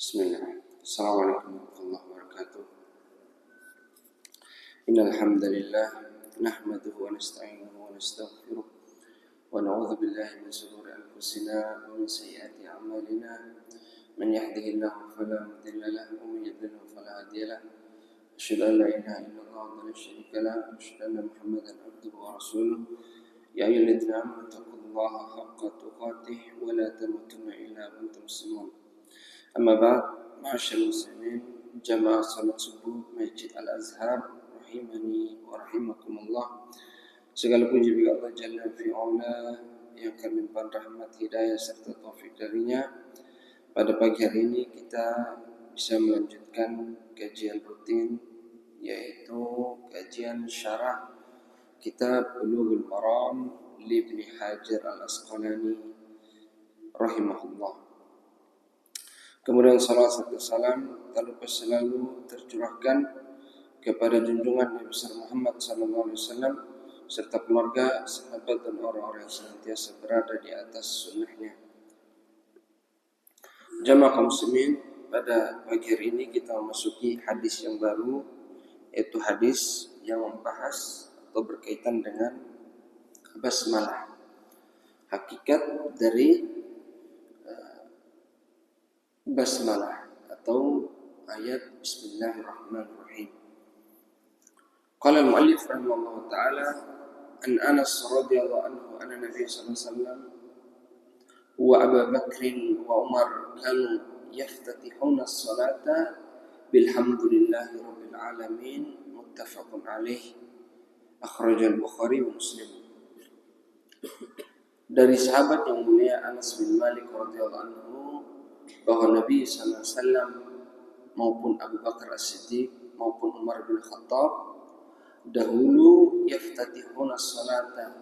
Bismillah. Assalamualaikum warahmatullahi wabarakatuh. Innal hamdalillah nahmaduhu wa nasta'inuhu wa nastaghfiruh wa na'udzu billahi min shururi anfusina wa min sayyiati a'malina. Man yahdihillahu fala mudilla lahu wa man yudlil fala hadiya lahu. Asyhadu an la ilaha illallah wa la syarika lahu wa asyhadu anna Muhammadan abduhu wa rasuluh. Ya ayyuhalladzina amanu taqullaha haqqa tuqatih wa la tamutunna illa wa antum muslimun. Amma ba'd, ma'asyiral muslimin, jamaah salat subuh Masjid Al-Azhar rahimani wa rahimakumullah. Segala puji bagi Allah Jalla fi'ala yang kami limpahkan rahmat, hidayah serta taufik darinya. Pada pagi hari ini kita bisa melanjutkan kajian rutin, yaitu kajian syarah kitab Bulughul Maram li Ibnu Hajar Al-Asqalani rahimahullah. Kemudian salam serta salam tak lupa selalu tercurahkan kepada junjungan Nabi besar Muhammad SAW serta keluarga, sahabat dan orang-orang yang senantiasa berada di atas sunnahnya. Jamaah kaum muslimin, pada pagi hari ini kita memasuki hadis yang baru, yaitu hadis yang membahas atau berkaitan dengan basmalah. Hakikat dari basmalah atau ayat Bismillahirrahmanirrahim. Qala al-mu'allif rahimahullah ta'ala an Anas radhiyallahu anhu anna Nabi sallallahu alaihi wasallam wa Abu Bakr wa Umar kanu yaftatihuna as-salata bilhamdulillahi rabbil alamin muttafaqun alaih akhrajal Bukhari wa Muslim. Dari sahabat yang mulia Anas bin Malik radhiyallahu anhu bahwa Nabi SAW maupun Abu Bakar As-Siddiq maupun Umar bin Khattab dahulu yaftatihuna salata,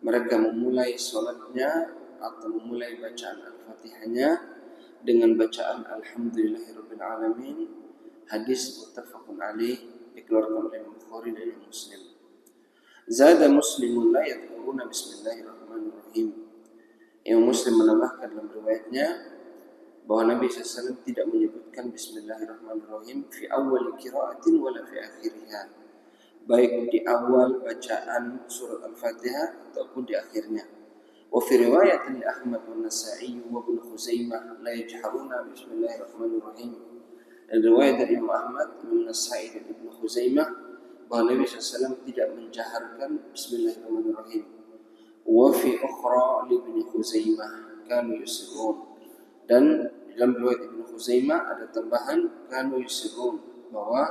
mereka memulai salatnya atau memulai bacaan Al-Fatihahnya dengan bacaan Alhamdulillahirabbil alamin. Hadis muttafaqun alaih, dikeluarkan oleh Bukhari dan Muslim. Zada Muslimun la yadhkuruna bismillahirrahmanirrahim. Yang Muslim menambahkan dalam riwayatnya bahwa Nabi SAW tidak menyebutkan Bismillahirrahmanirrahim fi awal qiraatin wala fi akhiriha, baik di awal bacaan surat Al-Fatihah ataupun di akhirnya. Wa fi riwayatin Ahmad wa Nasa'i wa Ibnu Khuzaimah la yajharuna Bismillahirrahmanirrahim. Dan riwayat dari Imam Ahmad, Imam Nasa'i dan Ibnu Khuzaimah bahwa Nabi SAW tidak menjaharkan Bismillahirrahmanirrahim. Wa fi ukhra li Ibnu Khuzaimah kanu yusirrun. Dan dalam riwayat Ibnu Khuzaimah ada tambahan kanu yusirrun, bahwa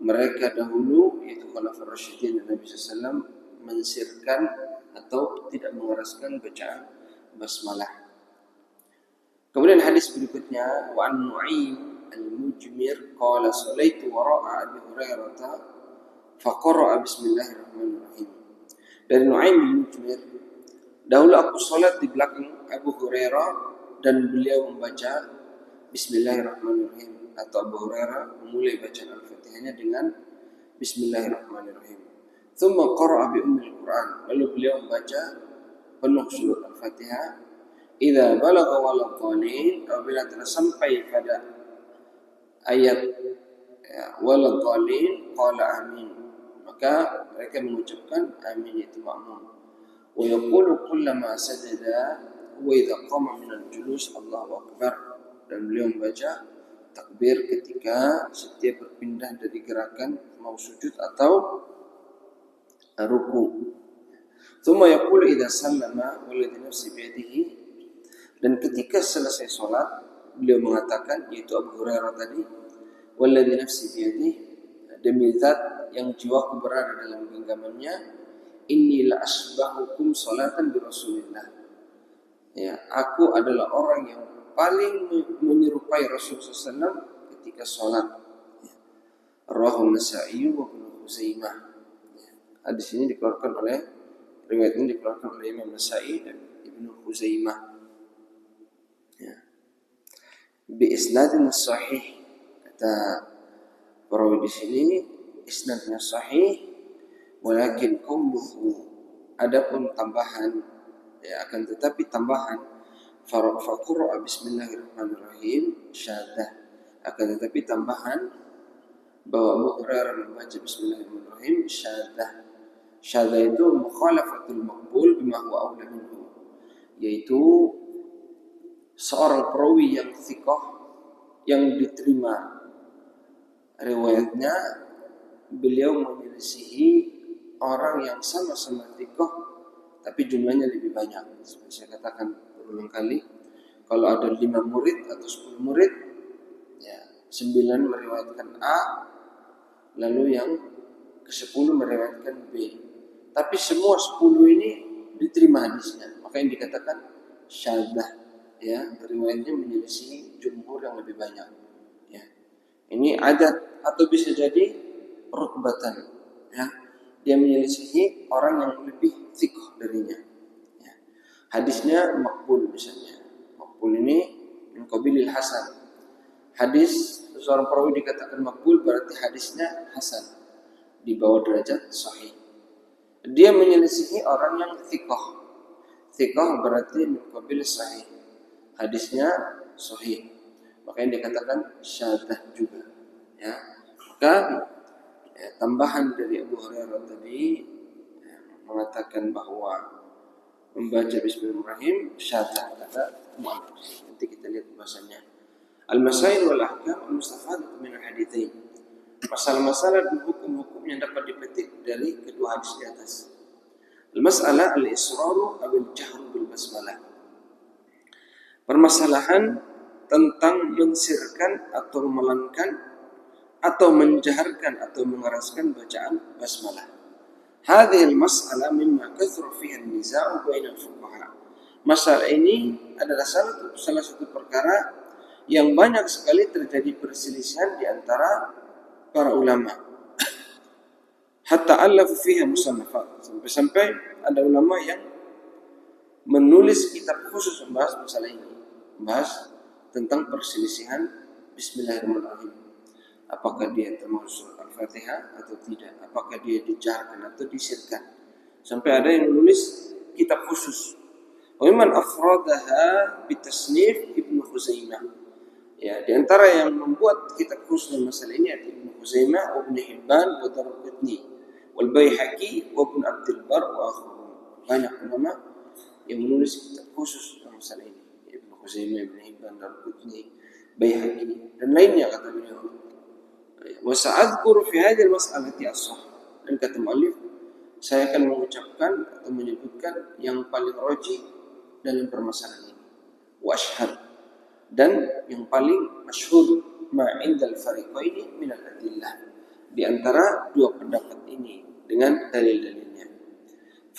mereka dahulu yaitu Khulafaur Rasyidin dan Nabi SAW mensirkan atau tidak mengeraskan bacaan basmalah. Kemudian hadis berikutnya wa an Nu'aim al-Mujmir qala salaitu wara'a Abi Hurairah fa qara'a bismillahirrahmanirrahim. Dari Nu'aim al-Mujmir, dahulu aku salat di belakang Abu Hurairah dan beliau membaca Bismillahirrahmanirrahim, atau Abu Hurairah memulai bacaan Al-Fatihahnya dengan Bismillahirrahmanirrahim. Thumma qara'a bi ummil Qur'an, lalu beliau membaca penuh surat Al-Fatihah. Idza balagha waladhdallin, apabila telah sampai pada ayat waladhdallin qala amin, maka mereka mengucapkan amin, itu makmum. Wa yaqulu kullama sajada wa idza qama minal julus Allahu akbar, dan beliau membaca takbir ketika setiap berpindah dari gerakan mau sujud atau ruku. Tsumma yaqulu idza sallama walladhi nafsi biyadihi, dan ketika selesai salat beliau mengatakan, yaitu Abu Hurairah tadi, walladhi nafsi biyadihi, demi zat yang jiwaku berada dalam genggamannya, inni la asbahukum salatan bi Rasulillah. Ya, aku adalah orang yang paling menyerupai Rasulullah SAW ketika sholat. Rawahu Nasa'i wa Ibnu Khuzaimah. Hadis ini dikeluarkan oleh, riwayat ini dikeluarkan oleh Imam Nasa'i dan Ibnu Khuzaimah. Ya. Bi isnadin sahih, kata perawi di sini isnadnya sahih, walakin qawluhu, adapun tambahan, ya, akan tetapi tambahan Faqra'a bismillahirrahmanirrahim syaddah. Akan tetapi tambahan bahwa Abu Hurairah membaca bismillahirrahmanirrahim syaddah. Syaddah itu mukhalafatul maqbul bima huwa aula minhu, yaitu seorang perawi yang thiqah, yang diterima riwayatnya, beliau menyelisihi orang yang sama-sama thiqah tapi jumlahnya lebih banyak. Seperti saya katakan berulang kali, kalau ada 5 murid atau 10 murid, ya 9 meriwayatkan A, lalu yang ke-10 meriwayatkan B. Tapi semua 10 ini diterima hadisnya, maka yang dikatakan syadzah, ya, riwayatnya menyelisihi jumhur yang lebih banyak. Ya. Ini adat atau bisa jadi rutbatan, ya. Dia menyelisihi orang yang lebih thiqah darinya. Ya. Hadisnya makbul misalnya. Makbul ini min qabilil hasan. Hadis seorang perawi dikatakan makbul berarti hadisnya hasan, di bawah derajat sahih. Dia menyelisihi orang yang thiqah. Thiqah berarti min qabilis sahih. Hadisnya sahih. Makanya dikatakan syadzah juga. Ya. Maka tambahan dari Abu Hurairah tadi mengatakan bahwa membaca bismillahirrahmanirrahim syadzah, kata mu'allif. Nanti kita lihat bahasanya. Al-masail wal ahkam al-mustafadah min al-haditsain. Masalah-masalah dan hukum-hukum yang dapat dipetik dari kedua hadis di atas. Al-mas'alah al-israru aw al-jahru bil basmalah. Permasalahan tentang mensirkan atau memelankan atau menjaharkan atau mengeraskan bacaan basmalah. Hadhihi al-mas'alah mimma kathura fiha an-niza'u bainal fuqaha. Masalah ini adalah salah satu perkara yang banyak sekali terjadi perselisihan di antara para ulama. Hatta allafu fiha musannafat. Sampai-sampai ada ulama yang menulis kitab khusus membahas masalah ini. Membahas tentang perselisihan bismillahirrahmanirrahim. Apakah dia termasuk Al-Fatihah atau tidak? Apakah dia dijarkan atau disirkan? Sampai ada yang menulis kitab khusus. Wa man afradaha bitasnif Ibnu Khuzaimah. Ya, di antara yang membuat kitab khusus masalah ini adalah Ibnu Khuzaimah, Ibnu Hibban, wa Darqutni, wal Baihaqi, wa Ibnu Abdul Bar wa akharun. Banyak ulama yang menulis kitab khusus masalah ini. Ibnu Khuzaimah, Ibnu Hibban, Darqutni, Baihaqi dan lainnya, kata beliau. Wa sa'adhkuru fi hadhihi al-mas'alati as-sah. Dan kata mu'allif, saya akan mengucapkan atau menyebutkan yang paling rajih dalam permasalahan ini. Wa ashhar, dan yang paling masyhur ma'indal fariqaini min al-adillah, di antara dua pendapat ini dengan dalil-dalilnya.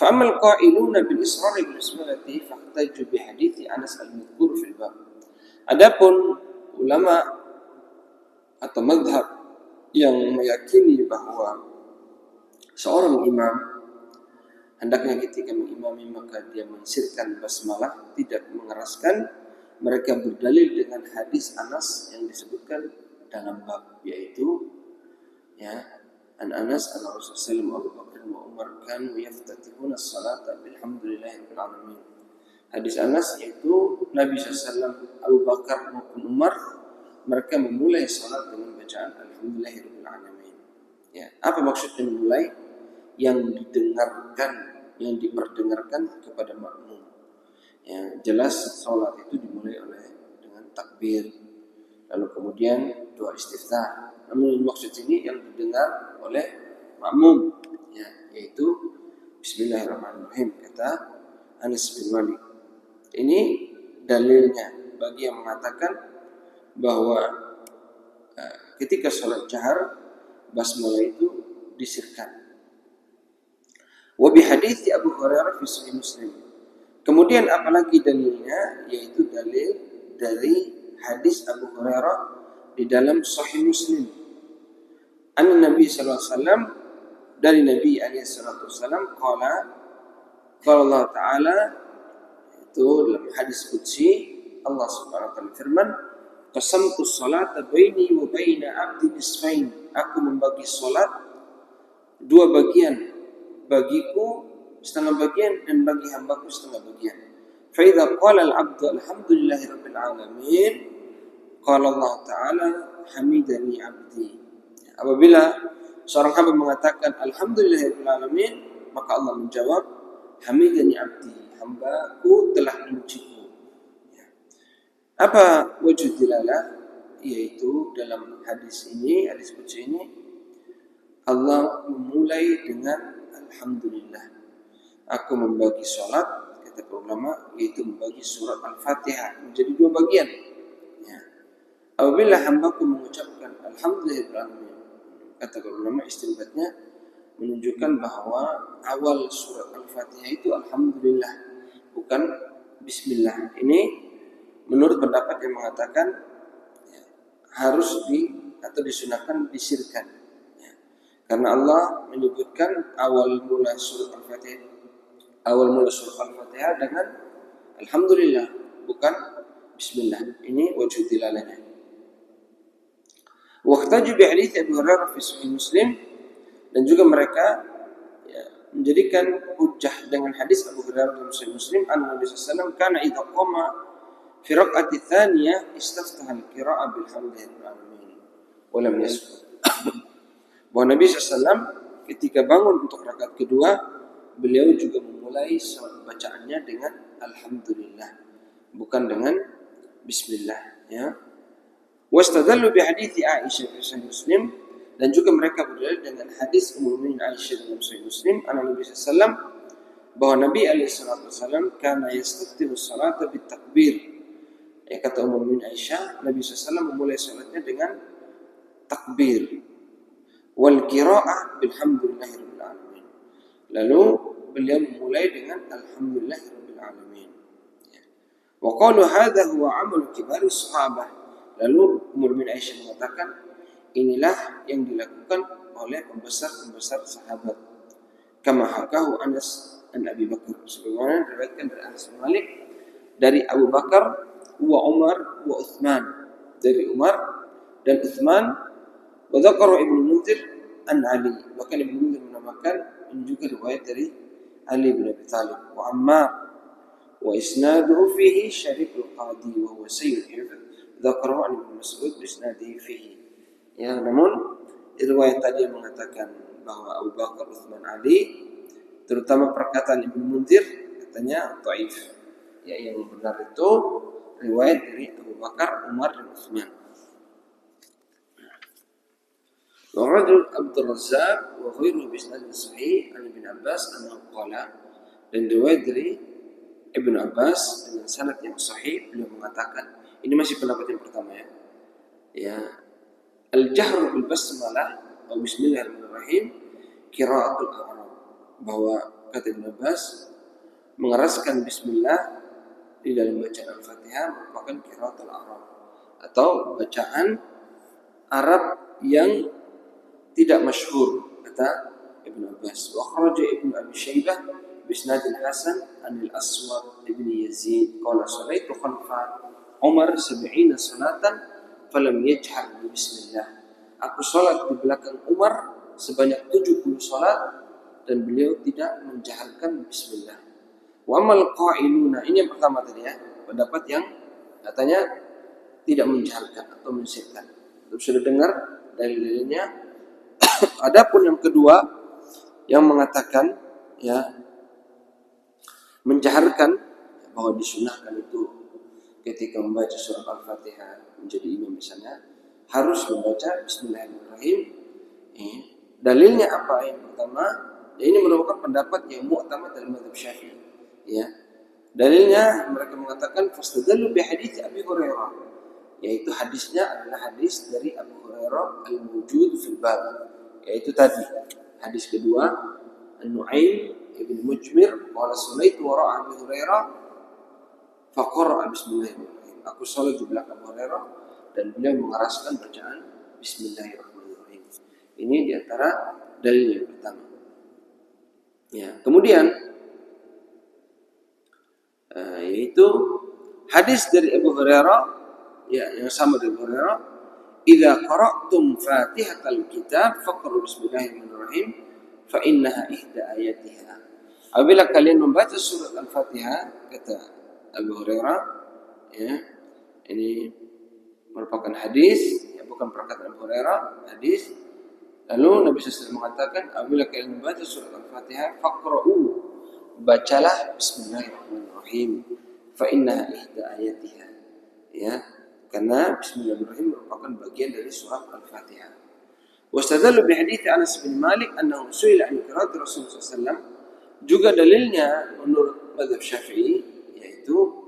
Fa ammal qailuna bil israr bil bismillati fahtaju bi hadits Anas al-madhkur fil bab. Adapun ulama atau mazhab yang meyakini bahwa seorang imam hendaknya ketika mengimami maka dia mensirkan basmalah, tidak mengeraskan, mereka berdalil dengan hadis Anas yang disebutkan dalam bab, yaitu ya, an Anas an Rasulullah Abu Bakar wa Umar kanu yaftatihuna as-salata bilhamdulillahirabbil alamin. Hadis Anas yaitu Nabi SAW, Abu Bakar maupun Umar, mereka memulai salat dengan bacaan alhamdulillahirabbil alamin. Ya, apa maksudnya memulai? Yang didengarkan, yang diperdengarkan kepada makmum. Ya, jelas salat itu dimulai dengan takbir, lalu kemudian doa istiftah. Namun maksud ini yang didengar oleh makmum, ya, yaitu bismillahirrahmanirrahim, kata Anas bin Malik. Ini dalilnya bagi yang mengatakan bahwa ketika salat jahar basmalah itu disirkan. Wa bi hadits Abu Hurairah fi Sahih Muslim. Kemudian apalagi dalilnya, yaitu dalil dari hadis Abu Hurairah di dalam Sahih Muslim. Nabi sallallahu alaihi wasallam, dari Nabi alaihi wasallam qala Allah Ta'ala, itu dalam hadis qudsi Allah Subhanahu wa taala firman, qasamtu sholata baini wa baina 'abdi nisfain. Aku membagi salat dua bagian, bagiku setengah bagian dan bagi hambaku setengah bagian. Fa idza qala al-'abdu alhamdulillahi rabbil alamin, qala Allah Ta'ala hamidani 'abdi. Apabila seorang hamba mengatakan alhamdulillahi rabbil alamin, maka Allah menjawab hamidani 'abdi, hambaku telah memujiku. Apa wujud dilalah? Yaitu dalam hadis qudsi ini Allah memulai dengan alhamdulillah. Aku membagi sholat, kata para ulama, yaitu membagi surat Al-Fatihah menjadi 2 bagian. Ya. Apabila hambaku mengucapkan alhamdulillah, kata para ulama, istinbatnya menunjukkan bahwa awal surat Al-Fatihah itu alhamdulillah, bukan bismillah. Ini menurut pendapat yang mengatakan ya, harus disunahkan disirkan. Ya. Karena Allah menyebutkan awal mula surat Al-Fatihah dengan alhamdulillah, bukan bismillah. Ini wujud dilalahnya. Wahtaju bi hadits Abu Hurairah fi Sahih Muslim, dan juga mereka ya, menjadikan hujjah dengan hadis Abu Hurairah dalam Sahih Muslim, Nabi sallallahu alaihi wasallam kana idza qama fi raq'ati tsaniyah istaftaha al-qira'ah bilhamdillahil alamin wa lam yasbut. Bahwa Nabi SAW ketika bangun untuk rakaat kedua, beliau juga memulai bacaannya dengan alhamdulillah, bukan dengan bismillah. Ya. Wastadallu bi hadithi Aisyah fi Sahih Muslim, dan juga mereka berdalil dengan hadis Ummul Mukminin Aisyah dalam Sahih Muslim, Nabi SAW, bahwa Nabi SAW kana yastaftihu salata bit takbir. Ya, kata Ummul Mukminin Aisyah, Nabi SAW memulai salatnya dengan takbir, wal qira'ah bilhamdillahirabbil alamin. Lalu beliau memulai dengan alhamdulillahirabbil alamin. Ya. Wa qalu hadza huwa 'amal kibari sahabah. Lalu Ummul Mukminin Aisyah mengatakan, inilah yang dilakukan oleh pembesar-pembesar sahabat. Kama hakahu Anas an Abi Bakar, sebagaimana diriwayatkan dari Anas bin Malik dari Abu Bakar, wa Umar wa Utsman, dari Umar dan Utsman, wa dzakara Ibnu Munzir an Ali, bahkan Ibnu Munzir menambahkan ini juga riwayat dari Ali bin Abi Thalib, wa Ammar, wa isnaduhu fihi Syarif al-Qadi wa huwa sayyid hifdz, dzakara an Ibnu Mas'ud bi isnadihi fihi. Ya, namun riwayat tadi yang mengatakan bahwa Abu Bakar, Utsman, Ali, terutama perkataan Ibnu Munzir katanya dhaif. Ya, yang benar itu riwayat dari Abu Bakar, Umar, dan Utsman. Wa radul Abdul Razzaq wa ghairuhu bi isnad sahih an Ibnu Abbas annahu qala, dan riwayat dari Ibnu Abbas dengan sanad yang sahih, beliau mengatakan, ini masih pendapat yang pertama ya. Ya, al-jahru bil basmalah atau bismillahirrahmanirrahim qiraatul a'rab, bahwa kata Ibnu Abbas mengeraskan bismillah di dalam bacaan Al-Fatihah merupakan qiraatul a'rab atau bacaan Arab yang tidak masyhur, kata Ibnu Abbas. Wa kharaja Ibnu Abi Syaibah bi isnadin hasan an al-Aswad ibn Yazid qala salaitu khalfa Umar 70 salatan falam yajhar bi bismillah. Aku salat di belakang Umar sebanyak 70 salat dan beliau tidak menjaharkan bismillah. Wa amal qailuna, ini yang pertama tadi ya, pendapat yang katanya tidak menjaharkan atau mensirkan. Sudah dengar dalil-dalilnya. Adapun yang kedua yang mengatakan ya menjaharkan, bahwa disunahkan itu ketika membaca surat Al-Fatihah menjadi imam misalnya harus membaca bismillahirrahmanirrahim. Dalilnya apa? Yang pertama, ya ini merupakan pendapat yang mu'tamad dari mazhab Syafi'i. Ya. Dalilnya mereka mengatakan fastadallu bi hadits Abi Hurairah, yaitu hadisnya adalah hadis dari Abu Hurairah al-mawjud fil bab, yaitu tadi hadis kedua An-Nu'aim ibn Mujmir qala sallaitu wara'a Abi Hurairah faqara bismillahirrahmanirrahim. Aku salat di belakang Abu Hurairah dan beliau mengeraskan bacaan bismillahirrahmanirrahim. Ini di antara dalil yang pertama. Ya, kemudian yaitu hadis dari Abu Hurairah ya yang sama dengan Abu Hurairah, "Idza qara'tum Fatihatal Kitab faqra'u bismillahirrahmanirrahim fa innaha ihda ayatiha." Apabila kalian membaca surat Al-Fatihah, kata Abu Hurairah, ya. Ini merupakan hadis, ya, bukan perkataan Abu Hurairah, hadis. Lalu Nabi SAW mengatakan, apabila kalian membaca surat Al-Fatihah, faqra'u, bacalah Bismillahirrahmanirrahim, fa innaha ihda ayatiha. Ya, karena Bismillahirrahmanirrahim merupakan bagian dari surat Al-Fatihah. Wastadallu bi hadits Anas bin Malik annahu su'ila an qira'at Rasulullah SAW. Juga dalilnya menurut mazhab Syafi'i, yaitu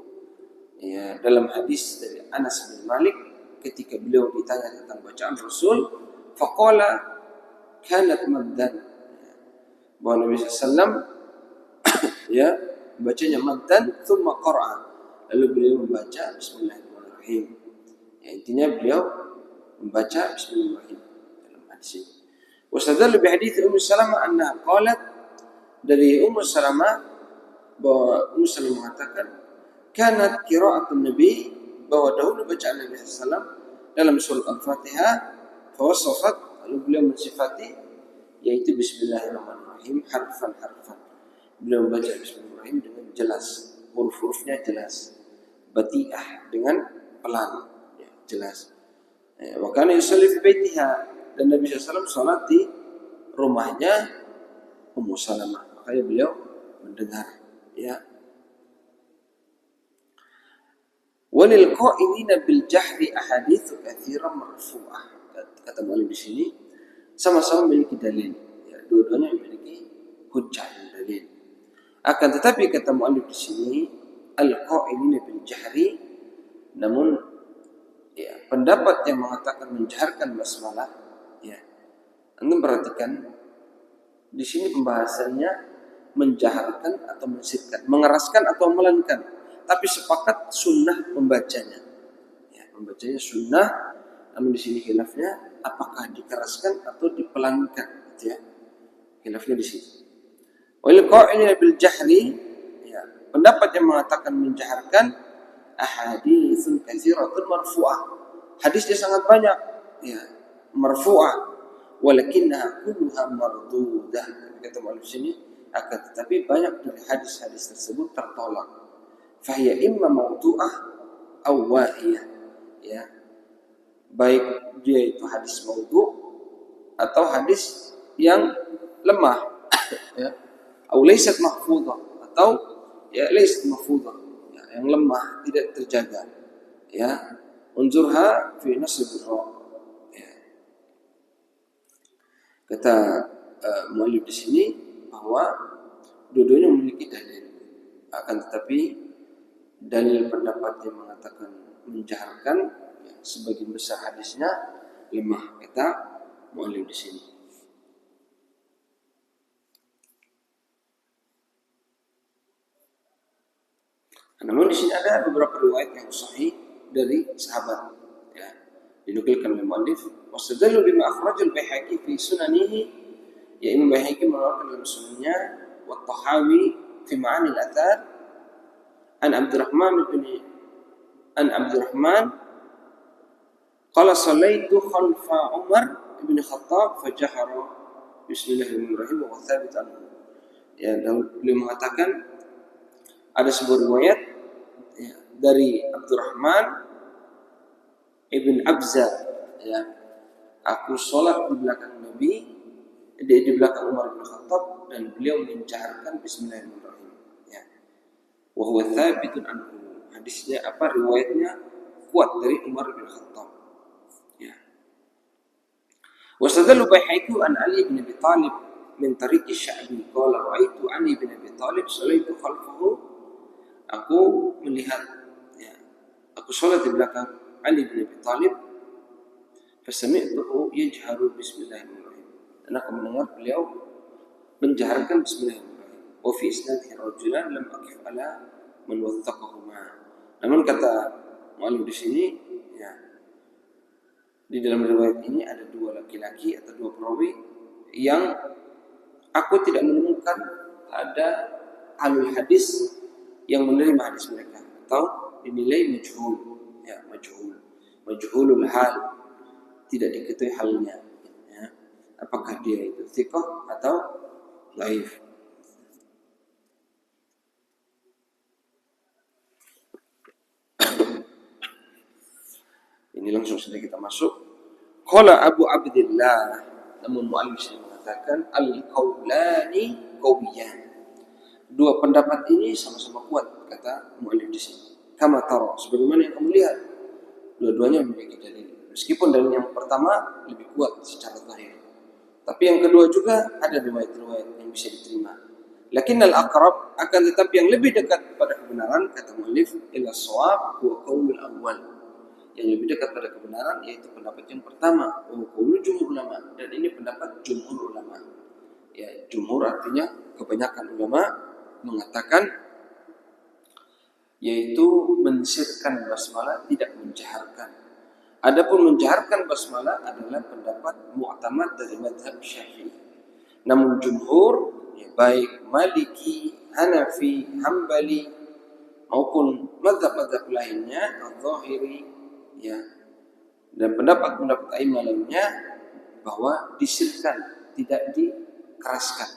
ya, dalam hadis dari Anas bin Malik ketika beliau ditanya tentang bacaan Rasul, faqala kanat maddan, bahwa Nabi SAW ya bacanya maddan, thumma qara'a, lalu beliau membaca Bismillahirrahmanirrahim. Ya, intinya beliau membaca Bismillahirrahmanirrahim dalam hadis ini. Wastadallu bi hadits Ummu Salamah annaha qalat, dari Ummu Salamah bahwa Ummu Salamah mengatakan kanat qira'atun Nabi, bahwa dahulu bacaan Nabi SAW dalam surat Al-Fatihah, fawasafat, lalu beliau mensifati, yaitu Bismillahirrahmanirrahim harfan. Beliau membaca Bismillahirrahmanirrahim dengan jelas, huruf-hurufnya jelas, bati'ah dengan pelan, ya, jelas. Wa kana yusalli fi baitiha, dan Nabi SAW salat di rumahnya Ummu Salamah, makanya beliau mendengar, ya. Walil qa'ilina bil jahri ahadits katsiran marfu'ah. Kata beliau di sini sama-sama memiliki dalil, ya, dua-duanya memiliki hujjah dan dalil. Akan tetapi kata muallif di sini al-qa'ilina bil jahri, namun ya, pendapat yang mengatakan menjaharkan basmalah, ya, Anda perhatikan di sini pembahasannya menjaharkan atau mensirkan, mengeraskan atau melankan, tapi sepakat sunnah membacanya. Ya, membacanya sunnah, namun di sini khilafnya apakah dikeraskan atau dipelankan, gitu ya. Khilafnya di sini. Wal qa'ilina bil jahri, ya, pendapat yang mengatakan menjaharkan ahaditsun katsiratun marfu'ah. Hadisnya sangat banyak, ya, marfu'ah. Walakinnaha kulluha mardudah. Kata muallif sini, akan tetapi banyak dari hadis-hadis tersebut tertolak. Fahiya imma mawdu'ah aw wahiyah, ya. Baik dia itu hadis maudhu atau hadis yang lemah, ya. Aw laysat mahfudhah, atau ya laysat mahfudhah, ya, yang lemah, tidak terjaga, ya. Unzurha fi nasb ar-ra. Kata muallif di sini bahwa dua-duanya memiliki dalil, akan tetapi dalil pendapat yang mengatakan menjaharkan, ya, sebagian besar hadisnya lemah, kata muallif di sini. Namun di sini ada beberapa riwayat yang sahih dari sahabat, ya, dinukilkan oleh muallif. Wastadallu bima akhrajal Baihaqi fi sunanihi, ya, Imam Baihaqi mengeluarkan dalam sunannya, wa Tahawi fi ma'ani al-athar an Abdurrahman qala sallaitu khalfa Umar bin Khattab fajahara bismillahirrahmanirrahim wa thabit anhu. Ya, beliau mengatakan ada sebuah riwayat, ya, dari Abdurrahman ibn Abza, ya, aku sholat di belakang Nabi, di belakang Umar bin Khattab, dan beliau menjaharkan Bismillahirrahmanirrahim, ya. Wa huwa thabitun anhu. Hadisnya apa? Riwayatnya kuat dari Umar bin Khattab, ya. Wastadallu Baihaqi an Ali bin Abi Thalib min tariq Sya'bi qala ra'aitu Ali bin Abi Thalib sallaitu khalfahu. Aku melihat, ya, aku sholat di belakang Ali bin Abi Thalib, fasami'tuhu yajharu bismillahirrahmanirrahim, dan aku mendengar beliau menjaharkan bismillahirrahmanirrahim. Wa fi isnadihi rajulan lam aqif ala man wathaqahuma. Namun kata muallif di sini, ya, di dalam riwayat ini ada dua laki-laki atau dua perawi yang aku tidak menemukan ada ahlul hadis yang menerima hadis mereka atau dinilai majhul, ya, majhulul hal, tidak diketahui halnya, ya, apakah dia itu thiqah atau dhaif. Ini langsung saja kita masuk. Qala Abu Abdillah, namun mu'allif mengatakan al-qaulani qawiyan. Dua pendapat ini sama-sama kuat, kata mu'allif di sini. Kama tara, sebagaimana yang kamu lihat, dua-duanya memiliki dalil. Meskipun dalil yang pertama lebih kuat secara zahir, tapi yang kedua juga ada riwayat-riwayat yang bisa diterima. Lakinnal aqrab, akan tetapi yang lebih dekat pada kebenaran, kata mu'allif, ila shawab wa qaulul awwal. Yang lebih dekat pada kebenaran yaitu pendapat yang pertama, wa qaulul jumhur ulama, dan ini pendapat jumhur ulama. Ya, jumhur artinya kebanyakan ulama mengatakan yaitu mensirkan basmalah, tidak menjaharkan. Adapun menjaharkan basmalah adalah pendapat mu'tamad dari mazhab Syafi'i. Namun jumhur, ya, baik Maliki, Hanafi, Hambali maupun mazhab-mazhab lainnya, Al-Zahiri, ya, dan pendapat-pendapat a'immah lainnya bahwa disirkan, tidak dikeraskan.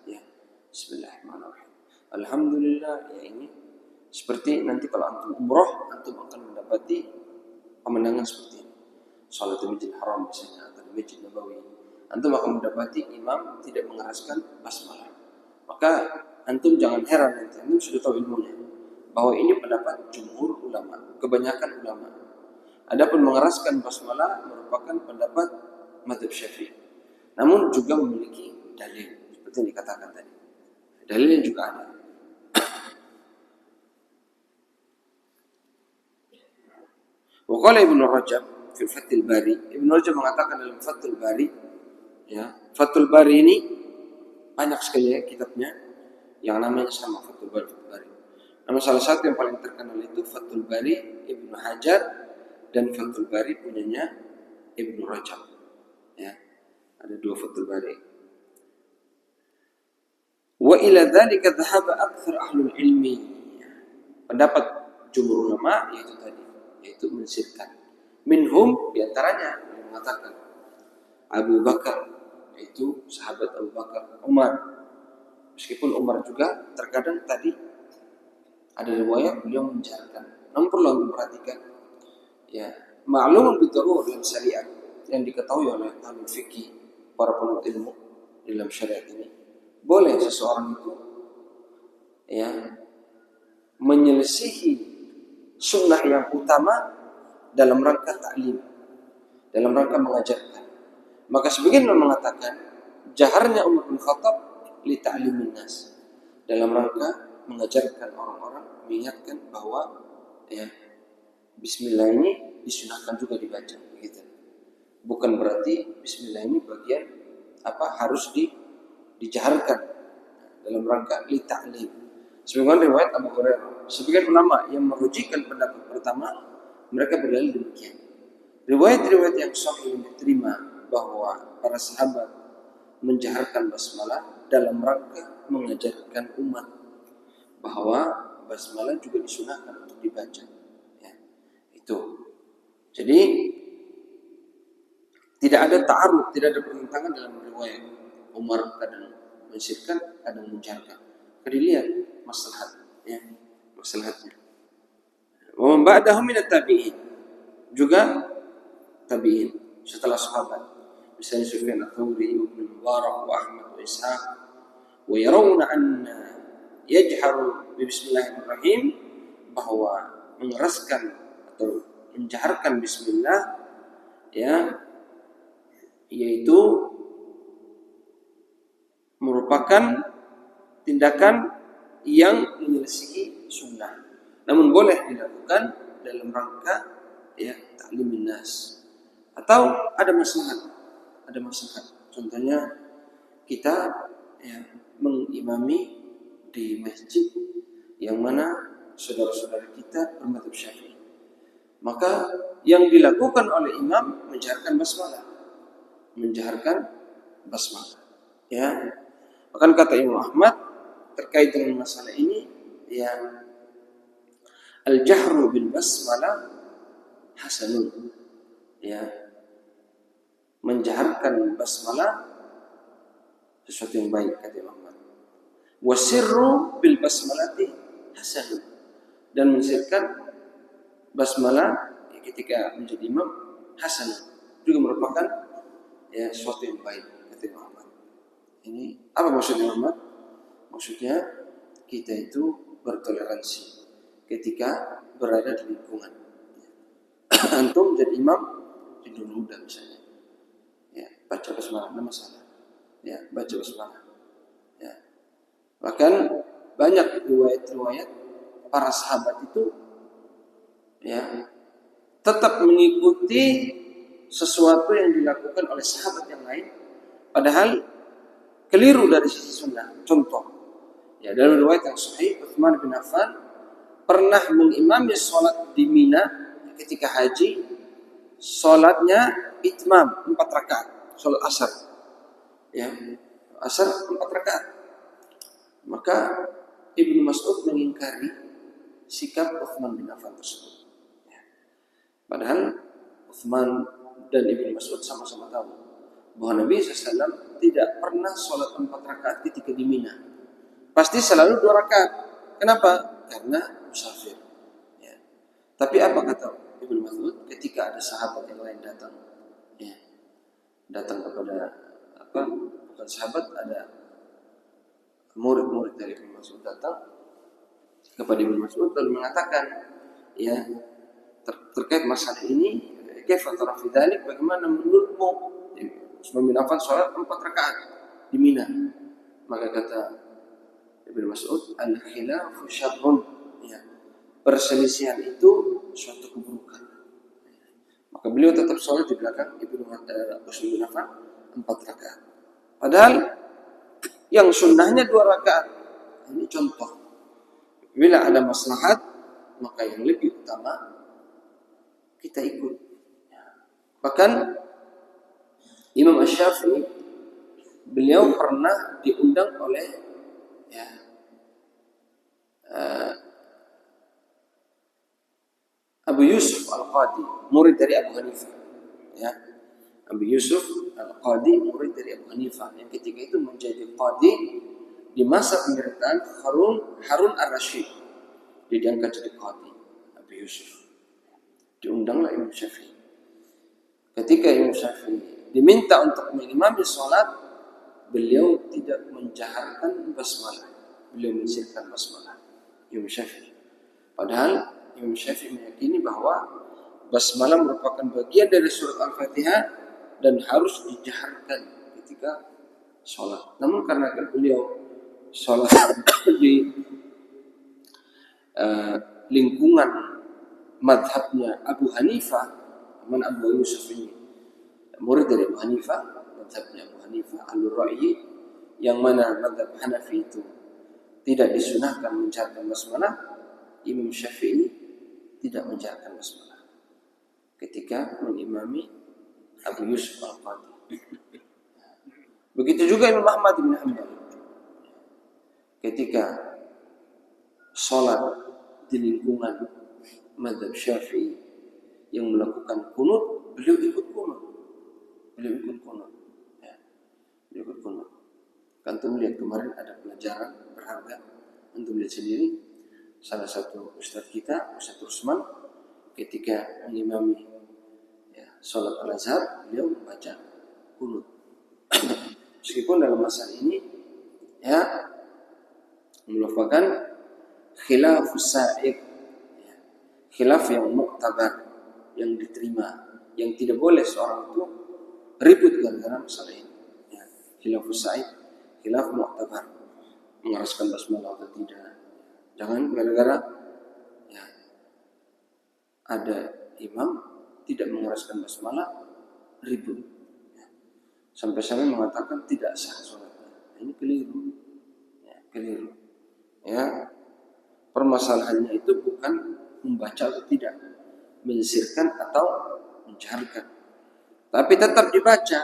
Ya, Bismillahirrahmanirrahim. Alhamdulillah, ya ini seperti nanti kalau antum umroh, antum akan mendapati pemandangan seperti ini. Salat di Masjidil Haram misalnya atau di Masjid Nabawi, antum akan mendapati imam tidak mengeraskan basmalah. Maka antum jangan heran nanti, antum sudah tahu ilmunya bahwa ini pendapat jumhur ulama, kebanyakan ulama. Adapun mengeraskan basmalah merupakan pendapat mazhab Syafi'i. Namun juga memiliki dalil seperti yang dikatakan tadi. Dalilnya juga ada. Wa qala Ibnu Rajab fi Fathul Bari. Ibnu Rajab mengatakan dalam Fathul Bari, ya, Fathul Bari ini banyak sekali ya kitabnya yang namanya sama, Fathul Bari, Fathul Bari. Namun salah satu yang paling terkenal itu Fathul Bari Ibnu Hajar, dan Fathul Bari punyanya Ibnu Rajab. Ya, ada dua Fathul Bari. Wa ila dzalika dhahaba aktsar ahlul ilmi. Pendapat jumhur ulama yaitu tadi, yaitu mensirkan. Minhum, diantaranya yang mengatakan Abu Bakar, yaitu sahabat Abu Bakar, Umar. Meskipun Umar juga terkadang tadi ada riwayat beliau menjarkan. Namun perlu diperhatikan, ya, ma'lumun bidarurah dalam syariat yang diketahui oleh ahli fikih, para penuntut ilmu dalam syariat ini. Boleh seseorang itu, ya, menyelisihi sunnah yang utama dalam rangka ta'lim, dalam rangka mengajarkan. Maka sebagian mengatakan jaharnya Umar bin Khattab li ta'limin nas, dalam rangka mengajarkan orang-orang, mengingatkan bahwa, ya, Bismillah ini disunahkan juga dibaca, begitu. Bukan berarti Bismillah ini bagian harus dijaharkan dalam rangka li ta'lim. Sebagaimana riwayat Abu Hurairah, sebagian ulama yang merujikan pendapat pertama, mereka berdalil demikian. Riwayat-riwayat yang sahih yang diterima bahwa para sahabat menjaharkan basmalah dalam rangka mengajarkan umat bahwa basmalah juga disunahkan untuk dibaca. Ya, itu. Jadi tidak ada ta'arud, tidak ada pertentangan dalam riwayat. Umar kadang mensirkan, kadang menjaharkan. Jadi lihat maslahat, ya, maslahatnya. Wa man ba'dahum minat tabi'in, juga tabi'in setelah sahabat, misalnya Sufyan ats-Tsauri, Ibnu Mubarak, wa Ahmad wa Ishaq, wa yarawna anna yajharu bi bismillahirrahmanirrahim, bahwa mengeraskan atau menjaharkan bismillah, ya, yaitu merupakan tindakan yang menyelisihi sunnah, namun boleh dilakukan dalam rangka, ya, ta'limin nas, atau ada maslahat. Contohnya kita, ya, mengimami di masjid yang mana saudara-saudara kita bermadzhab Syafi'i, maka yang dilakukan oleh imam menjaharkan basmalah, ya. Bahkan kata Imam Ahmad terkait dengan masalah ini, ya, al-jahru bil basmalah hasanun, ya, menjaharkan basmalah sesuatu yang baik, kata Imam Ahmad. Wasirru bil basmalati hasanun, dan mensirkan basmalah ketika menjadi imam hasan, juga merupakan sesuatu yang baik, kata Imam Ahmad. Ini apa maksudnya Imam Ahmad? Maksudnya kita itu bertoleransi ketika berada di lingkungan. Antum jadi imam tidur muda misalnya, baca basmalah, tidak masalah. Baca basmalah. Bahkan banyak riwayat-riwayat para sahabat itu tetap mengikuti sesuatu yang dilakukan oleh sahabat yang lain, padahal keliru dari sisi sunnah. Contoh, dalam riwayat yang sahih, Utsman bin Affan pernah mengimami sholat di Mina ketika haji. Sholatnya itmam 4 rakaat, sholat asar, asar 4 rakaat. Maka Ibnu Mas'ud mengingkari sikap Utsman bin Affan tersebut. Padahal Utsman dan Ibnu Mas'ud sama-sama tahu bahwa Nabi SAW tidak pernah sholat 4 rakaat ketika di Mina. Pasti selalu 2 rakaat. Kenapa? Karena musafir. Tapi apa kata Ibnu Mas'ud ketika ada sahabat yang lain datang kepada bukan sahabat, ada murid-murid dari Ibnu Mas'ud datang kepada Ibnu Mas'ud lalu mengatakan terkait masalah ini, kaifa tara fi dzalik, bagaimana menurutmu Utsman bin Affan salat 4 rakaat di Mina? Maka kata Ibnu Mas'ud, al-khilafu syarrun, perselisihan itu suatu keburukan. Maka beliau tetap salat di belakang Utsman bin Affan 4 rakaat. Padahal yang sunnahnya 2 rakaat. Ini contoh. Bila ada maslahat, maka yang lebih utama kita ikut. Bahkan Imam Asy-Syafi'i, beliau pernah diundang oleh Abu Yusuf Al-Qadi, murid dari Abu Hanifah. Abu Yusuf Al-Qadi, murid dari Abu Hanifah, yang ketika itu menjadi qadi di masa pemerintahan Harun Ar-Rasyid. Dia diangkat jadi qadi, Abu Yusuf. Diundanglah Imam Syafi'i. Ketika Imam Syafi'i diminta untuk mengimami sholat, beliau tidak menjaharkan basmalah. Beliau mensirkan basmalah, Imam Syafi'i. Padahal Imam Syafi'i meyakini bahwa basmalah merupakan bagian dari surat Al-Fatihah dan harus dijaharkan ketika sholat. Namun karena beliau sholat di lingkungan madhabnya Abu Hanifah, Abu Yusuf ini murid dari Abu Hanifah, madhabnya Abu Hanifah Al-Ra'yi, yang mana madhab Hanafi itu tidak disunahkan menjaharkan basmalah, Imam Syafi'i tidak menjaharkan basmalah ketika mengimami Abu Yusuf Al-Qadi. Begitu juga Imam Ahmad bin Hanbal ketika sholat di lingkungan madhab Syafi'i yang melakukan kunut, beliau ikut kunut. Beliau ikut kunut. Antum lihat kemarin ada pelajaran berharga, antum lihat sendiri. Salah satu ustaz kita, Ustaz Utsman, ketika mengimami sholat Al-Azhar, beliau membaca kunut. Meskipun dalam masalah ini merupakan khilafus sa'id, khilaf yang muktabar, yang diterima, yang tidak boleh seorang itu ribut gara-gara masalah ini. Khilafus sa'id, khilaf muktabar, mengeraskan basmalah atau tidak. Jangan gara-gara ada imam tidak mengeraskan basmalah ribut, sampai-sampai mengatakan tidak sah sholatnya. Ini keliru. Keliru. Permasalahannya itu bukan membaca atau tidak, mensirkan atau menjaharkan, tapi tetap dibaca.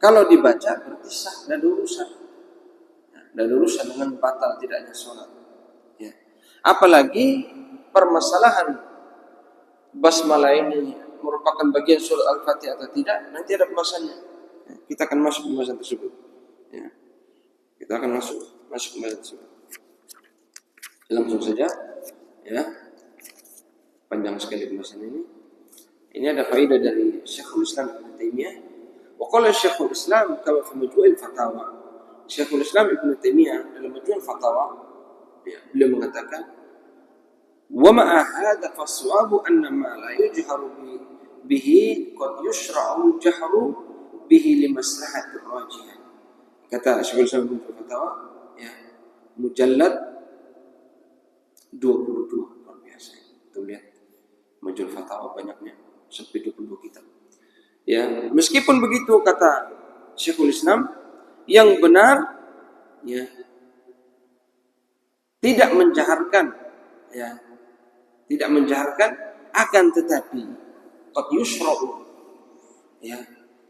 Kalau dibaca berarti sah, dan urusan dengan batal tidaknya sholat. Apalagi permasalahan basmalah ini merupakan bagian surat Al-Fatihah atau tidak, nanti ada pembahasannya. Kita akan masuk pembahasan tersebut. Kita akan masuk pembahasan tersebut. Langsung saja. Panjang sekali pembahasan ini. Ini ada faedah dari Syekhul Islam Ibnu Taimiyah. Wa qala Syekhul Islam kama fi Majmu'il Fatawa. Syekhul Islam Ibnu Taimiyah dalam Majmu'il Fatawa, beliau mengatakan, wa ma'a hadza faswabu anna ma la yujharu bihi qad yushra'u jahru bihi li maslahatir rajih. Kata Syekhul Islam Ibnu Fatawa, ya, mujallad 22, luar biasa. Kita lihat Majmu'ul Fatawa banyaknya sampai 22 kitab. Ya, meskipun begitu kata Syekhul Islam, yang benar ya tidak menjaharkan, ya, tidak menjaharkan, akan tetapi qad yushra'u, ya,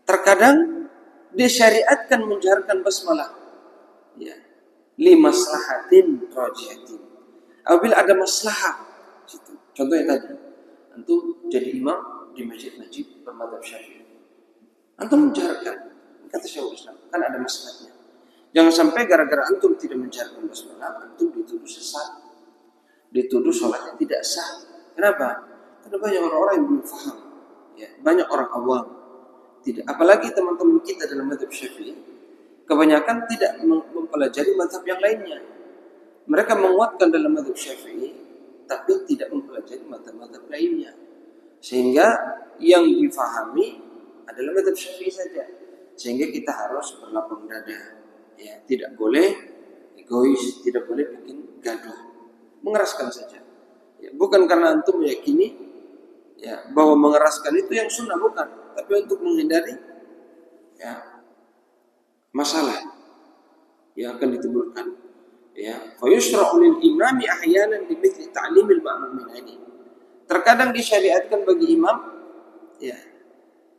terkadang disyariatkan menjaharkan basmalah, ya, li maslahatin rajihatin, apabila ada maslahah situ. Contohnya tadi, antum jadi imam di masjid-masjid bermadzhab Syafi'i, antum menjaharkan, kata Syekhul Islam, kan ada masalahnya. Jangan sampai gara-gara antum tidak menjaharkan basmalah, antum dituduh sesat, dituduh sholatnya tidak sah. Kenapa? Karena banyak orang-orang yang belum paham, ya, banyak orang awam tidak. Apalagi teman-teman kita dalam mazhab Syafi'i, kebanyakan tidak mempelajari mazhab yang lainnya. Mereka menguatkan dalam mazhab Syafi'i, tapi tidak mempelajari mazhab-mazhab lainnya, sehingga yang difahami adalah mazhab Syafi'i saja. Sehingga kita harus berlapang dada, ya, tidak boleh egois, tidak boleh bikin gaduh, mengeraskan saja. Ya, bukan karena antum meyakini, ya, bahwa mengeraskan itu yang sunnah, bukan, tapi untuk menghindari, ya, masalah yang akan ditimbulkan. Ya, fa yushra'u lil imami ahyanan bi mithli ta'limil ma'mumin ini. Terkadang disyariatkan bagi imam, ya,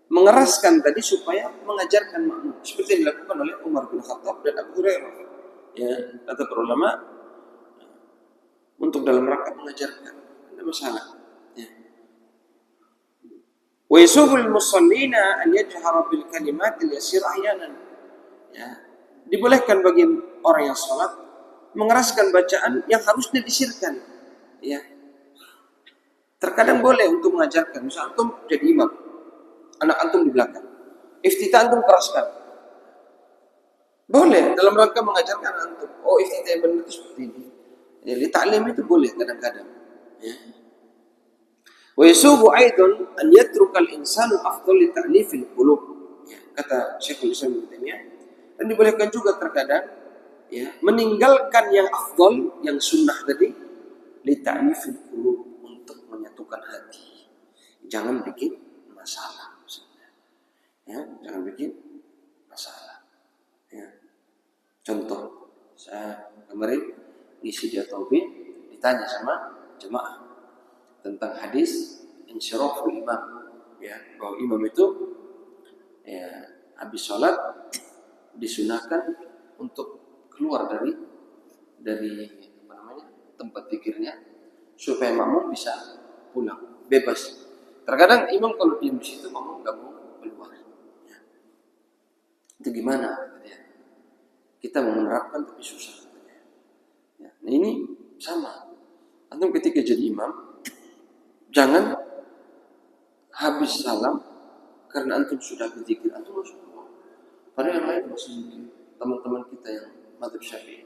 mengeraskan tadi supaya mengajarkan makmum, seperti yang dilakukan oleh Umar bin Khattab dan Abu Hurairah. Ya, kata para ulama, untuk dalam rangka mengajarkan, tidak masalah. Ya. Wa yasubul musallina an yajhara bil kalimatil yasir ahyanan. Ya, dibolehkan bagi orang yang salat mengeraskan bacaan yang harusnya disirkan. Ya. Terkadang boleh untuk mengajarkan. Misal antum jadi imam, anak antum di belakang, iftitah antum keraskan, boleh dalam rangka mengajarkan antum. Oh, iftitah yang benar itu seperti ini. Jadi ta'lim itu boleh kadang-kadang. Ya. Wa yasubu aidan an yatruka al-insanu afdal li ta'lifil qulub. Ya, kata Syekhul Islam Ibnu Taimiyah, dan dibolehkan juga terkadang, ya, meninggalkan yang afdal, yang sunnah tadi, li ta'lifil qulub, untuk menyatukan hati. Jangan bikin masalah. Ya, jangan bikin masalah. Ya. Contoh, saya kemarin ngisi dia taubin, ditanya sama jemaah tentang hadis insyiraful imam, ya, bahwa imam itu, ya, habis sholat disunahkan untuk keluar dari apa namanya, tempat zikirnya, supaya makmum bisa pulang bebas. Terkadang imam kalau diam di situ, makmum nggak mau keluar. Ya. Itu gimana? Kita mau menerapkan tapi susah. Ya. Nah, ini sama. Antum ketika jadi imam, jangan habis salam karena antum sudah berzikir, antum harus keluar. Padahal yang lain masih zikir. Teman-teman kita yang mazhab Syafi'i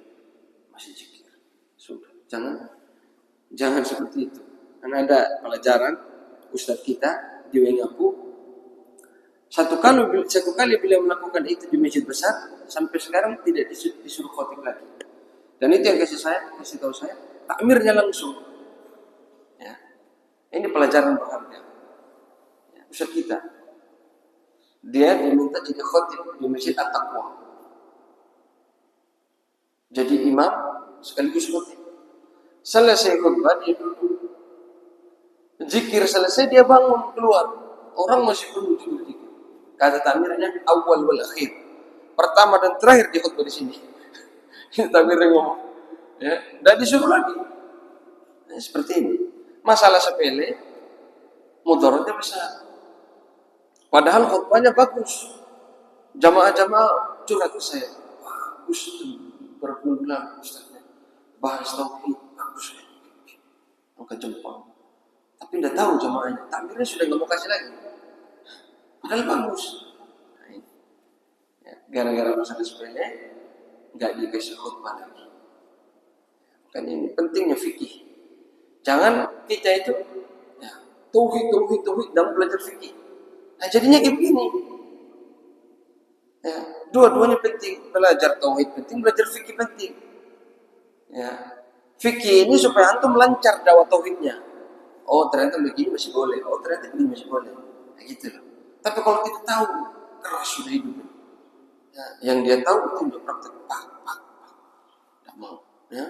masih zikir. Sudah. Jangan seperti itu. Karena ada pelajaran ustadz kita di Wengapu, satu kali beliau melakukan itu di masjid besar, sampai sekarang tidak disuruh khotib lagi. Dan itu yang kasih tahu saya, takmirnya langsung. Ya. Ini pelajaran berharga. Ya, ustaz kita, dia diminta jadi khotib di masjid At-Taqwa. Jadi imam sekaligus khotib. Selesai khutbah dia duduk, zikir selesai dia bangun keluar. Orang masih belum zikir. Kata takmirnya awal wal akhir, pertama dan terakhir di khutbah di sini. Takmirnya ngomong, ya, dan disuruh lagi. Nah, seperti ini. Masalah sepele, mudaratnya besar. Padahal khutbahnya bagus. Jamaah-jamaah curhat ke saya, bagus itu, berbulan ustaznya, bahas tauhid, bagus. Angkat jempol. Tapi tidak tahu jamaahnya, takbirnya sudah nggak mau kasih lagi. Padahal bagus. Nah, ini. Ya, gara-gara masalah sepele, nggak dikasih khutbah lagi. Kan ini pentingnya fikih. Jangan kita itu ya, tauhid dalam belajar fikih. Nah jadinya kayak begini. Ya, dua-duanya penting. Belajar tauhid penting, belajar fikih penting. Ya, fikih ini supaya antum lancar dakwah tauhidnya. Oh ternyata begini masih boleh. Oh ternyata begini masih boleh. Nah, gitu loh. Tapi kalau kita tahu keras sudah hidup. Ya, yang dia tahu itu dia praktek. Tidak mau. Ya.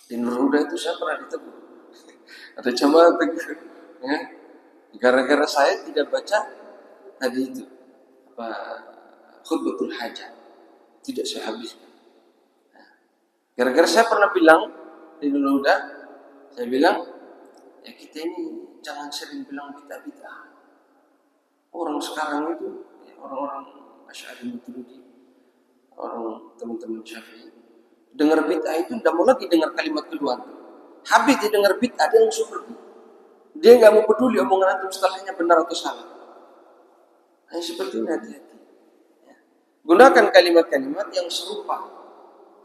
Di Nur Huda itu saya pernah ditegur. Ada jamaah tegur. Ya. Gara-gara saya tidak baca tadi itu apa khutbatul hajat. Tidak saya habiskan. Gara-gara saya pernah bilang di Nur Huda, saya bilang ya kita ini jangan sering bilang bid'ah. Orang sekarang itu ya, orang-orang Asy'ari Maturidi, orang teman-teman Syafi'i, dengar bid'ah itu tidak mau lagi dengar kalimat kedua. Habis dia dengar bid'ah dia langsung pergi. Dia nggak mau peduli omongan antum setelahnya benar atau salah. Nah, seperti ini hati-hati. Ya. Gunakan kalimat-kalimat yang serupa.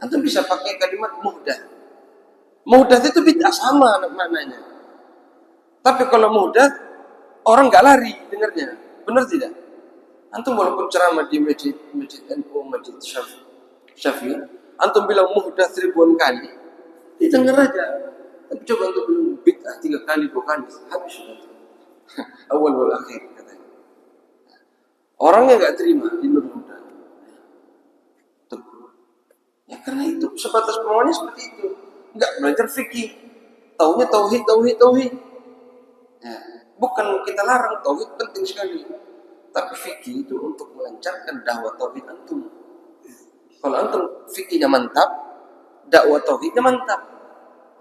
Antum bisa pakai kalimat muhdath. Muhdath itu bid'ah sama maknanya. Tapi kalau muhdath orang nggak lari dengarnya. Benar tidak? Antum walaupun ceramah di masjid NU, masjid Syafi'i, antum bilang muhdath ribuan kali, didengar aja. Tapi coba antum bilang bid'ah 3 kali, 2 kali, habis sudah. Awal wal akhir katanya. Orangnya nggak terima di Nur Huda. Ya karena itu sebatas pemahamannya seperti itu. Nggak belajar fikih. Taunya tauhid. Ya. Bukan kita larang, tauhid penting sekali. Tapi fikih itu untuk melancarkan dakwah tauhid antum. Kalau antum fikihnya mantap, dakwah tauhidnya mantap,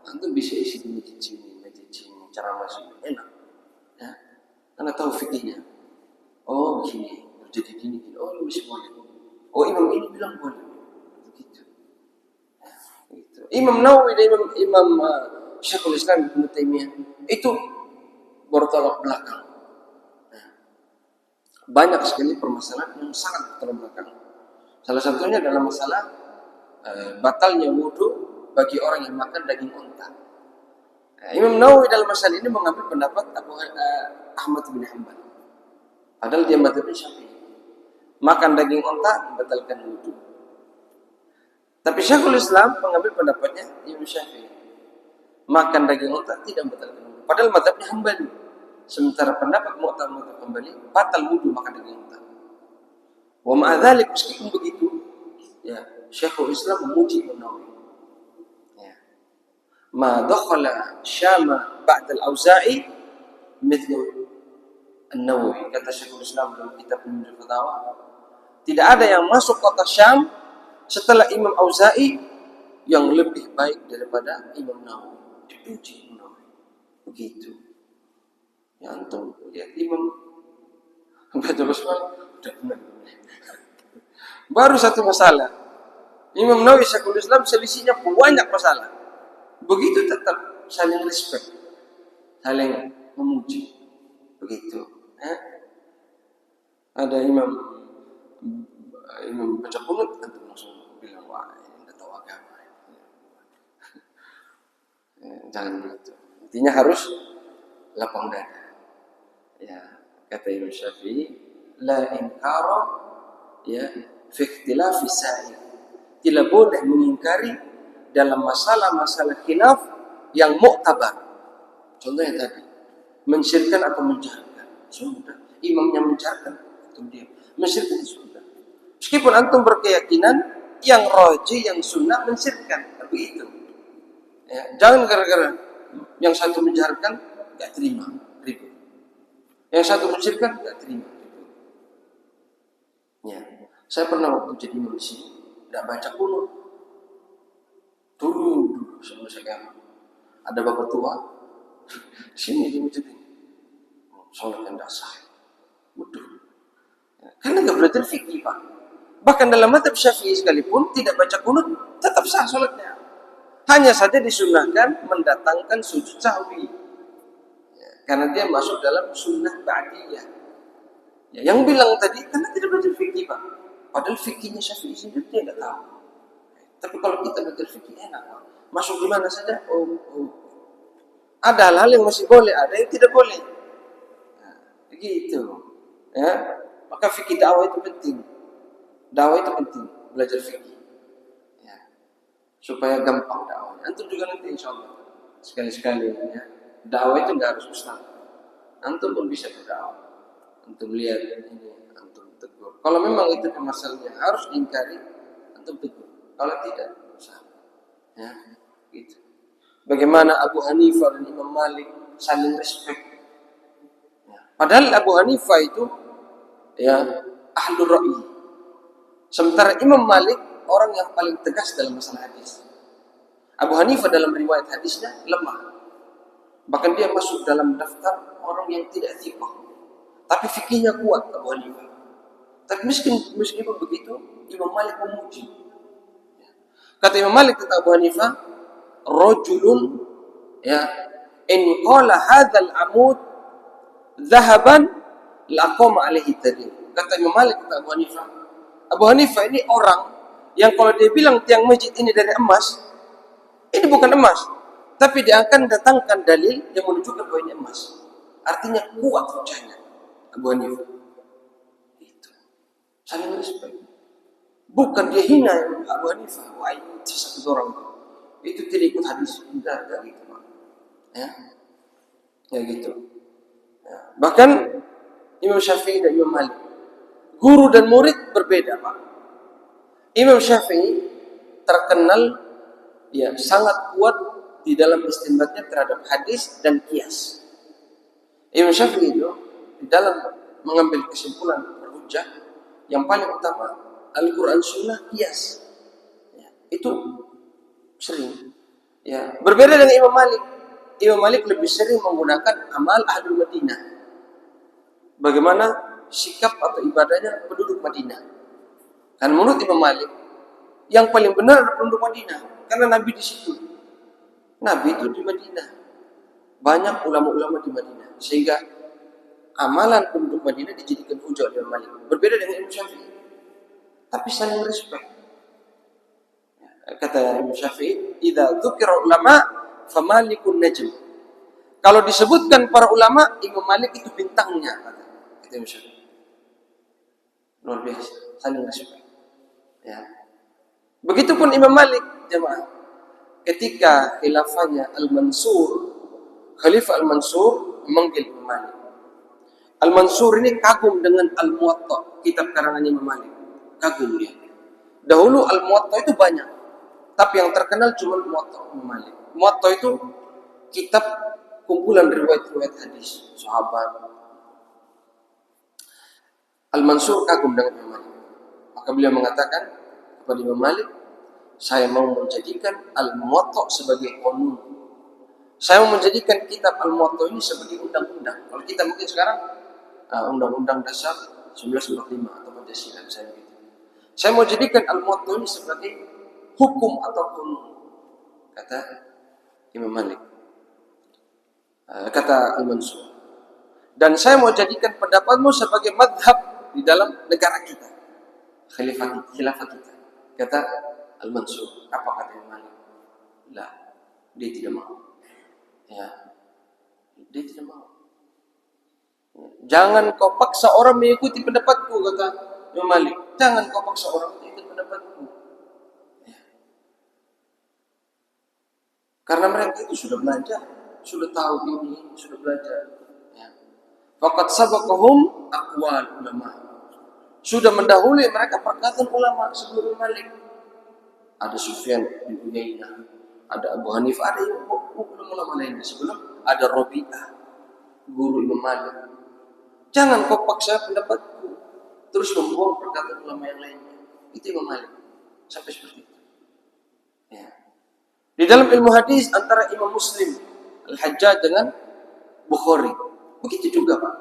antum bisa isi di masjid sini, ceramah sini, enak. Ya. Karena tahu fikihnya. Oh begini, jadi gini. Oh ini masih boleh. Oh imam ini bilang boleh. Begitu. Ya, gitu. Imam Nawawi dan Imam Syekhul Islam Ibnu Taimiyah itu bertolak belakang. Banyak sekali permasalahan yang sangat bertolak belakang. Salah satunya adalah masalah batalnya wudu bagi orang yang makan daging unta. Imam Nawawi dalam masalah ini mengambil pendapat Ahmad bin Hanbal. Padahal dia mazhabnya Syafi'i. Makan daging unta membatalkan wudu. Tapi Syekhul Islam mengambil pendapatnya Imam Syafi'i. Makan daging unta tidak membatalkan wudu. Padahal mazhabnya Hambali. Sementara pendapat Mu'tamad Hambali batal wudu makan daging unta. Wa ma'adzalik meskipun begitu, ya Syekhul Islam memuji Imam Nawawi. Ya. Ma dakhala Syama ba'da al-Auza'i mithlu An-Nawawi, kata Syekhul Islam dalam kitab Majmu' Fatawa. Tidak ada yang masuk kota Syam setelah Imam Auza'i yang lebih baik daripada Imam Nawawi. Dipuji Imam Nawawi. Begitu. Ya antum lihat Imam baca basmalah udah benar. Baru satu masalah. Imam Nawawi Syekhul Islam selisihnya banyak masalah. Begitu tetap saling respect, saling memuji. Begitu. Ada imam baca kunut, antum langsung bilang wah ini nggak tahu agama. Jangan begitu. Intinya harus lapang dada. Ya, kata Imam Syafi'i, la inkara ya fi ikhtilafi sa'i. Tidak boleh mengingkari dalam masalah-masalah khilaf yang mu'tabar. Contohnya tadi, mensyirikkan atau menjahatkan. Sudah, imamnya menjahatkan atau dia mensyirikkan sudah. Meskipun antum berkeyakinan yang rajih, yang sunnah mensyirikkan, tapi itu. Ya, jangan gara-gara yang satu menjahatkan enggak terima, ribut. Yang satu mensyirikkan enggak terima, ribut. Ya, saya pernah waktu jadi imam di sini tidak baca kunut. Dulu sama saya ada bapak tua sini di masjid ini. Sholat yang dasar. Waduh. Karena nggak belajar fikih pak. Bahkan dalam mazhab Syafi'i sekalipun tidak baca kunut tetap sah sholatnya. Hanya saja disunahkan mendatangkan sujud sahwi. Karena dia masuk dalam sunnah ba'diyah. Ya, yang bilang tadi karena tidak belajar fikih, Pak. Padahal fikihnya Syafi'i sendiri dia nggak tahu. Tapi kalau kita belajar fikih enak, Pak. Masuk di mana saja, oh. Ada hal-hal yang masih boleh, ada yang tidak boleh. Nah, begitu. Ya, maka fikih dakwah itu penting. Dakwah itu penting, belajar fikih. Ya, supaya gampang dakwah. Antum juga nanti insyaallah sekali-sekali ya. Dakwah itu nggak harus ustaz. Antum pun bisa berdakwah. Antum lihat ini, antum tegur. Kalau memang itu permasalahannya harus diingkari, antum tegur. Kalau tidak, usah. Ya, gitu. Bagaimana Abu Hanifah dan Imam Malik saling respect. Ya. Padahal Abu Hanifah itu ya ahlur ra'i. Sementara Imam Malik orang yang paling tegas dalam masalah hadis. Abu Hanifah dalam riwayat hadisnya lemah. Bahkan dia masuk dalam daftar orang yang tidak thiqah. Tapi fikihnya kuat Abu Hanifah. Tapi meskipun begitu, Imam Malik memuji. Kata Imam Malik kata Abu Hanifah, rajulun ya in qala hadzal amud dhahaban laqama alaihi tadin. Kata Imam Malik kata Abu Hanifah ini orang yang kalau dia bilang tiang masjid ini dari emas, ini bukan emas, tapi dia akan datangkan dalil yang menunjukkan bahwa ini emas. Artinya kuat hujahnya Abu Hanifah. Itu saling respect. Bukan dia hina Abu Hanifah. Wah itu satu orang itu tidak ikut hadis. Tidak gitu Pak. Ya gitu. Ya. Bahkan Imam Syafi'i dan Imam Malik, guru dan murid berbeda Pak. Imam Syafi'i terkenal ya sangat kuat di dalam istinbatnya terhadap hadis dan qiyas. Imam Syafi'i itu di dalam mengambil kesimpulan berhujjah yang paling utama Al-Quran Sunnah qiyas. Ya, itu sering. Ya, berbeda dengan Imam Malik. Imam Malik lebih sering menggunakan amal Ahlul Madinah. Bagaimana sikap atau ibadahnya penduduk Madinah. Dan menurut Imam Malik, yang paling benar adalah penduduk Madinah, karena Nabi di situ. Nabi itu di Madinah. Banyak ulama-ulama di Madinah, sehingga amalan penduduk Madinah dijadikan hujah oleh Imam Malik. Berbeda dengan Imam Syafi'i. Tapi saling respect. Kata Imam Syafi'i, "Idza dzukira ulama fa Malikun najm." Kalau disebutkan para ulama, Imam Malik itu bintangnya, kata Imam Syafi'i. Luar biasa, saling respect. Ya. Begitupun Imam Malik, jemaah. Ketika khilafahnya Al-Mansur, Khalifah Al-Mansur memanggil Imam Malik. Al-Mansur ini kagum dengan Al-Muwatta, kitab karangan Imam Malik. Kagum dia. Dahulu Al-Muwatta itu banyak, tapi yang terkenal cuma Muwatta Imam Malik. Muwatta itu kitab kumpulan riwayat-riwayat hadis sahabat. Al-Mansur kagum dengan Imam Malik. Maka beliau mengatakan kepada Imam Malik, saya mau menjadikan Al-Muwatta sebagai qanun. Saya mau menjadikan kitab Al-Muwatta ini sebagai undang-undang. Kalau kita mungkin sekarang Undang-Undang Dasar 1945 atau Pancasila misalnya gitu. Saya mau jadikan Al-Muwatta ini sebagai hukum atau qanun, kata Imam Malik. Kata Al-Mansur. Dan saya mau jadikan pendapatmu sebagai madhab di dalam negara kita, khilafah kita, kata Al-Mansur. Apa kata Imam Malik? Lah, dia tidak mau. Ya, dia tidak mau. Jangan kau paksa orang mengikuti pendapatku, kata Imam Malik. Jangan kau paksa orang mengikuti pendapatku. Ya. Karena mereka itu sudah belajar, sudah tahu ini, sudah belajar. Ya. Faqad sabaqahum aqwal ulama. Sudah mendahului mereka perkataan ulama sebelum Malik. Ada Sufyan bin Uyainah, ada Abu Hanifah, ada ulama lainnya sebelum, ada Rabi'ah, guru Imam Malik. Jangan kau paksa pendapatku terus membuang perkataan ulama yang lainnya. Itu Imam Malik. Sampai seperti itu. Ya. Di dalam ilmu hadis antara Imam Muslim Al-Hajjaj dengan Bukhari, begitu juga Pak.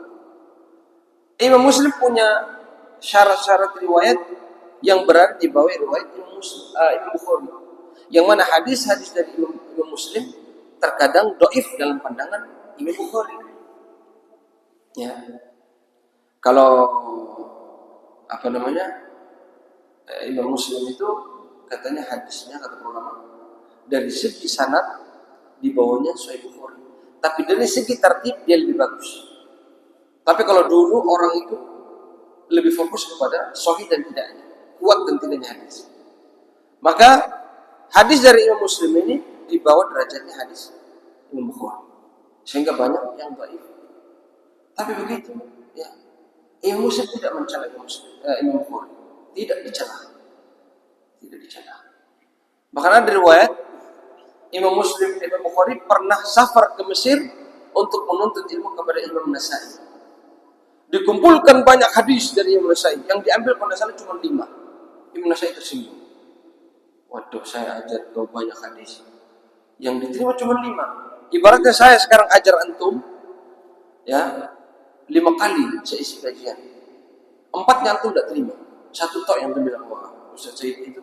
Imam Muslim punya syarat-syarat riwayat yang berada di bawah riwayat Imam Bukhari. Yang mana hadis-hadis dari Imam Muslim terkadang dhaif dalam pandangan Imam Bukhari. Ya, kalau Imam Muslim itu katanya hadisnya kata ulama dari segi sanad di bawahnya Sahih Bukhari, tapi dari segi tertib dia lebih bagus. Tapi kalau dulu orang itu lebih fokus kepada sahih dan tidaknya, kuat dan tidaknya hadis. Maka hadis dari Imam Muslim ini di bawah derajatnya hadis Imam Bukhari, sehingga banyak yang dhaif. Tapi begitu, ya, Imam Muslim tidak mencela Imam Bukhari, tidak dicela. Bahkan ada riwayat Imam Muslim dan Imam Bukhari pernah safar ke Mesir untuk menuntut ilmu kepada Imam Nasai. Dikumpulkan banyak hadis dari Imam Nasai, yang diambil pada salah cuma 5. Imam Nasai tersinggung. Waduh, saya ajar kau banyak hadis, yang diterima cuma 5. Ibaratnya saya sekarang ajar antum, ya, 5 kali saya isi kajian. 4-nya antum tidak terima. 1 tok yang antum bilang, wah, Ustaz Said itu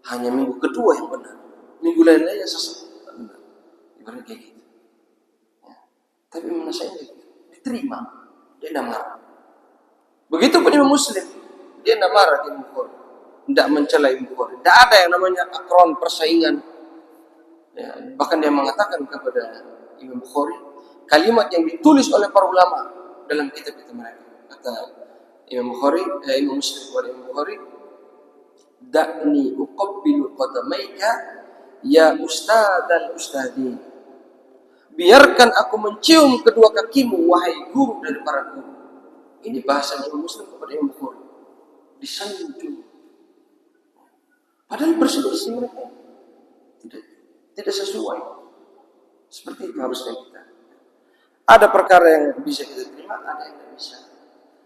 hanya minggu kedua yang benar, minggu lainnya sesat. Ibaratnya kayak gitu. Ya. Tapi Imam Nasai diterima, dia tidak marah. Begitu pun Imam Muslim, dia tidak marah di Imam Bukhari, tidak mencela Imam Bukhari. Tidak ada yang namanya akron persaingan. Ya. Bahkan dia mengatakan kepada Imam Bukhari kalimat yang ditulis oleh para ulama dalam kitab-kitab mereka. Kata Imam Muslim kepada Imam Bukhari, "Da'ni uqabbilu qadamaika ya ustadzal ustadzi." Biarkan aku mencium kedua kakimu wahai guru dari para guru. Ini bahasa Imam Muslim kepada Imam Bukhari. Disanjung. Padahal berselisih mereka. Tidak sesuai. Seperti itu harusnya kita. Ada perkara yang bisa kita terima, ada yang tidak bisa.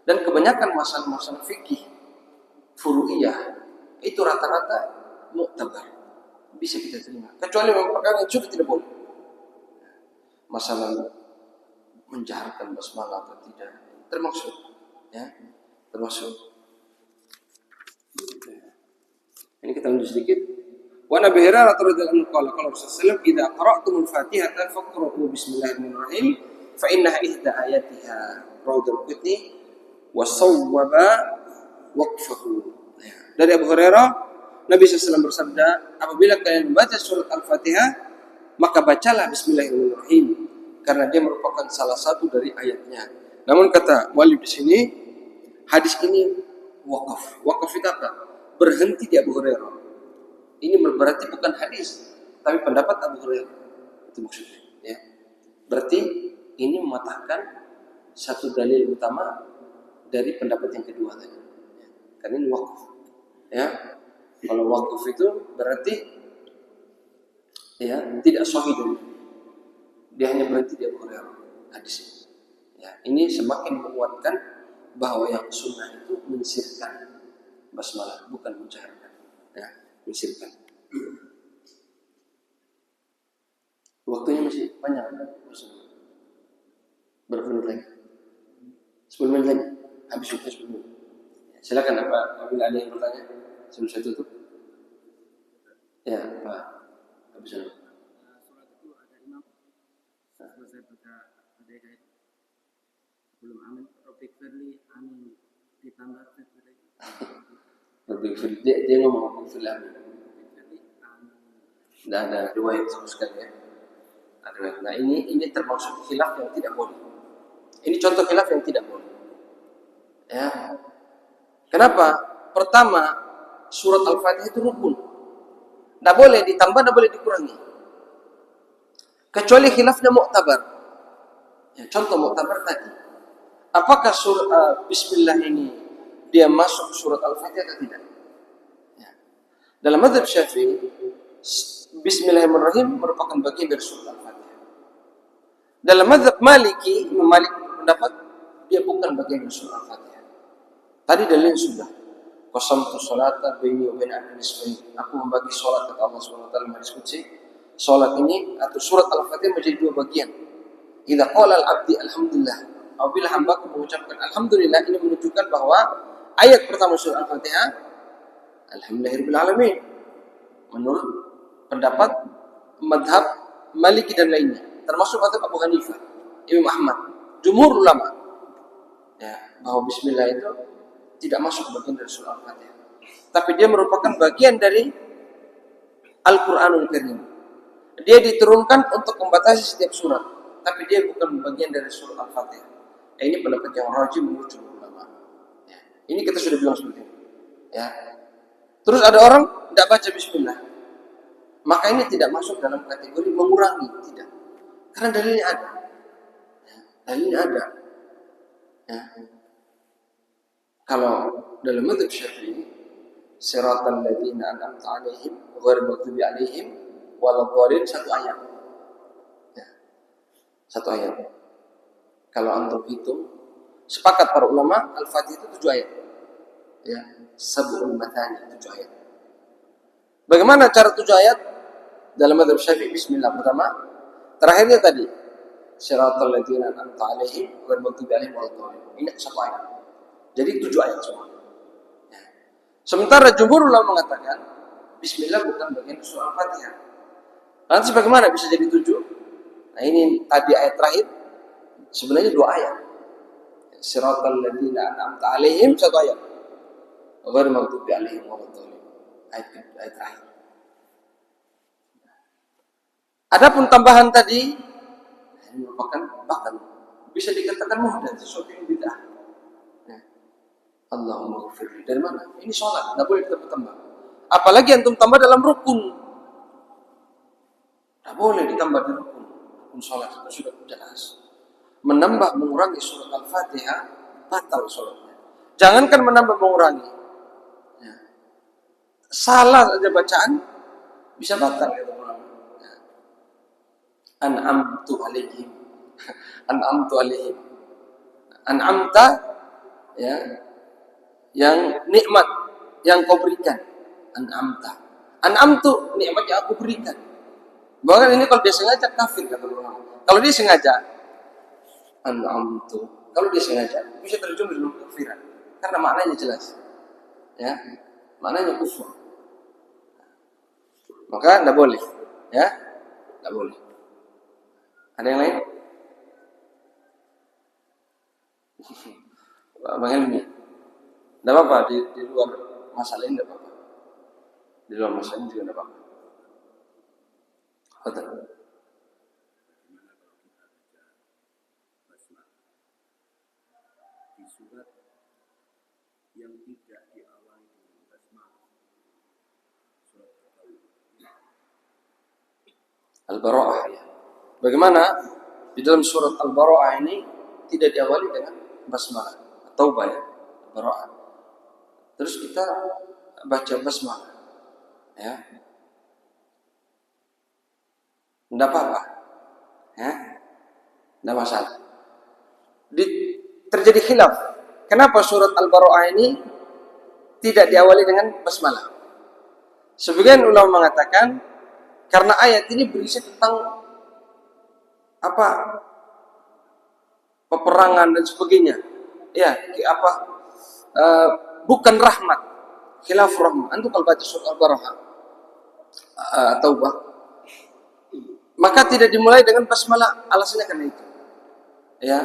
Dan kebanyakan masalah-masalah fikih furu'iyah itu rata-rata mu'tabar, bisa kita terima. Kecuali perkara yang sudah tidak boleh. Masalah menjaharkan basmalah atau tidak termasuk, ya, termasuk. Ini kita lanjut sedikit. Wa Nabi Hurairah radhiyallahu anhu qala Rasulullah idza qara'tumul Fatihata faqra'u bismillahirrahmanirrahim fa innaha ihda ayatiha rawdul qutni wa sawwaba waqfahu. Dari Abu Hurairah, Nabi SAW bersabda, apabila kalian membaca surat Al-Fatihah, maka bacalah bismillahirrahmanirrahim, karena dia merupakan salah satu dari ayatnya. Namun kata mu'allif di sini, hadis ini waqaf. Waqaf itu apa? Berhenti di Abu Hurairah. Ini berarti bukan hadis, tapi pendapat Abu Hurairah. Itu maksudnya. Ya. Berarti ini mematahkan satu dalil utama dari pendapat yang kedua tadi. Ya. Karena ini waqaf. Ya. Kalau waqaf itu berarti ya tidak sahih dari dia hanya berhenti di Abu Hurairah hadis ini. Ya, ini semakin menguatkan bahwa yang sunnah itu mensirkan basmalah, bukan mencairkan. Ya, mensirkan. Waktunya masih banyak. Berapa menit lagi? 10 menit lagi. Habis waktu 10 menit. Silakan apabila ada yang bertanya sebelum saya tutup. Ya, Pak. Habis dulu. Sholat itu ada imam. Setelah saya baca ada belum amin. Robik Firly amin ditambah Firly. Robik Firly dia ngomong Robik Firly amin. Tidak ada riwayat sama sekali ya. Nah ini termasuk khilaf yang tidak boleh. Ini contoh khilaf yang tidak boleh. Ya. Kenapa? Pertama, surat Al-Fatihah itu rukun. Tidak boleh ditambah, tidak boleh dikurangi. Kecuali khilafnya mu'tabar. Ya, contoh mu'tabar tadi. Apakah surat Bismillah ini dia masuk surat Al-Fatihah atau tidak? Ya. Dalam mazhab Syafi'i, Bismillahirrahmanirrahim merupakan bagian dari surat Al-Fatihah. Dalam mazhab Maliki, Imam Malik berpendapat dia bukan bagian dari surat Al-Fatihah. Tadi dalilnya sudah. Qasamtu sholata baini wa baina abdi nisfain. Aku membagi sholat kata Allah SWT dalam hadis qudsi. Sholat ini atau surat Al-Fatihah menjadi 2 bagian. Idza qala al-abdi alhamdulillah. Apabila hambaku mengucapkan alhamdulillah, ini menunjukkan bahwa ayat pertama surat Al-Fatihah alhamdulillahirabbil alamin. Menurut pendapat madhab Maliki dan lainnya, termasuk madhab Abu Hanifah, Imam Ahmad, jumhur ulama bahwa bismillah itu tidak masuk bagian dari surah Al-Fatihah. Tapi dia merupakan bagian dari Al-Qur'anul Karim. Dia diturunkan untuk membatasi setiap surat, tapi dia bukan bagian dari surah Al-Fatihah. Ini pendapat yang rajih menurut jumhur ulama. Ya. Ini kita sudah bilang seperti ini. Ya. Terus ada orang tidak baca bismillah. Maka ini tidak masuk dalam kategori mengurangi, tidak. Karena dalilnya ada. Ya. Dalilnya ada. Ya. Kalau dalam mazhab Syafi'i, siratal ladzina an'amta 'alaihim ghairil maghdubi 'alaihim waladhdallin, satu ayat. Ya. Satu ayat. Kalau antum hitung, sepakat para ulama Al-Fatihah itu 7 ayat. Ya, sab'ul mathani, 7 ayat. Bagaimana cara 7 ayat? Dalam mazhab Syafi'i bismillah pertama, terakhirnya tadi siratal ladzina an'amta 'alaihim ghairil maghdubi 'alaihim waladhdallin. Ini satu ayat. Jadi 7 ayat semua. Ya. Sementara jumhur ulama mengatakan bismillah bukan bagian surah Al-Fatihah. Nanti bagaimana bisa jadi 7? Nah, ini tadi ayat terakhir sebenarnya 2 ayat. Siratal ladzina an'amta 'alaihim, satu ayat. Ghairil maghdubi 'alaihim waladhdallin. Ayat terakhir. Adapun tambahan tadi ini merupakan bahkan bisa dikatakan muhdats, sesuatu yang bid'ah. Allahumma ghfirli. Dari mana? Ini sholat, tidak boleh ditambah. Apalagi antum tambah dalam rukun. Tidak boleh ditambah di rukun. Rukun sholat itu sudah jelas. Menambah mengurangi surat Al-Fatihah batal sholatnya. Jangankan menambah mengurangi. Ya. Salah saja bacaan bisa batal kata ulama. Ya. An'amtu alaihim. An'amtu alaihim. An'amta, ya, yang nikmat yang kau berikan. An'amta. An'amtu, nikmat yang aku berikan. Bahkan ini kalau dia sengaja kafir kata ulama. Kalau dia sengaja an'amtu, kalau dia sengaja bisa terjun dalam kafiran karena maknanya jelas. Ya, maknanya kufur. Maka tidak boleh. Ya, tidak boleh. Ada yang lain? Bang Helmi, tidak apa-apa di luar masalah ini, tidak apa-apa. Di luar masalah ini juga tidak apa-apa. Betul. Di surat yang tidak diawali dengan basmalah, surat Al-Bara'ah, ya. Bagaimana di dalam surat Al-Bara'ah ini tidak diawali dengan basmalah, Taubah, ya, Bara'ah. Terus kita baca basmalah, ya, tidak apa-apa, ya, tidak masalah. Terjadi khilaf. Kenapa surat Al-Bara'ah ini tidak diawali dengan basmalah? Sebagian ulama mengatakan karena ayat ini berisi tentang apa? Peperangan dan sebagainya. Ya, bukan rahmat, khilaf rahmat. Antum kalau baca surat Al-Bara'ah, Taubah, maka tidak dimulai dengan basmalah, alasannya karena itu. Ya,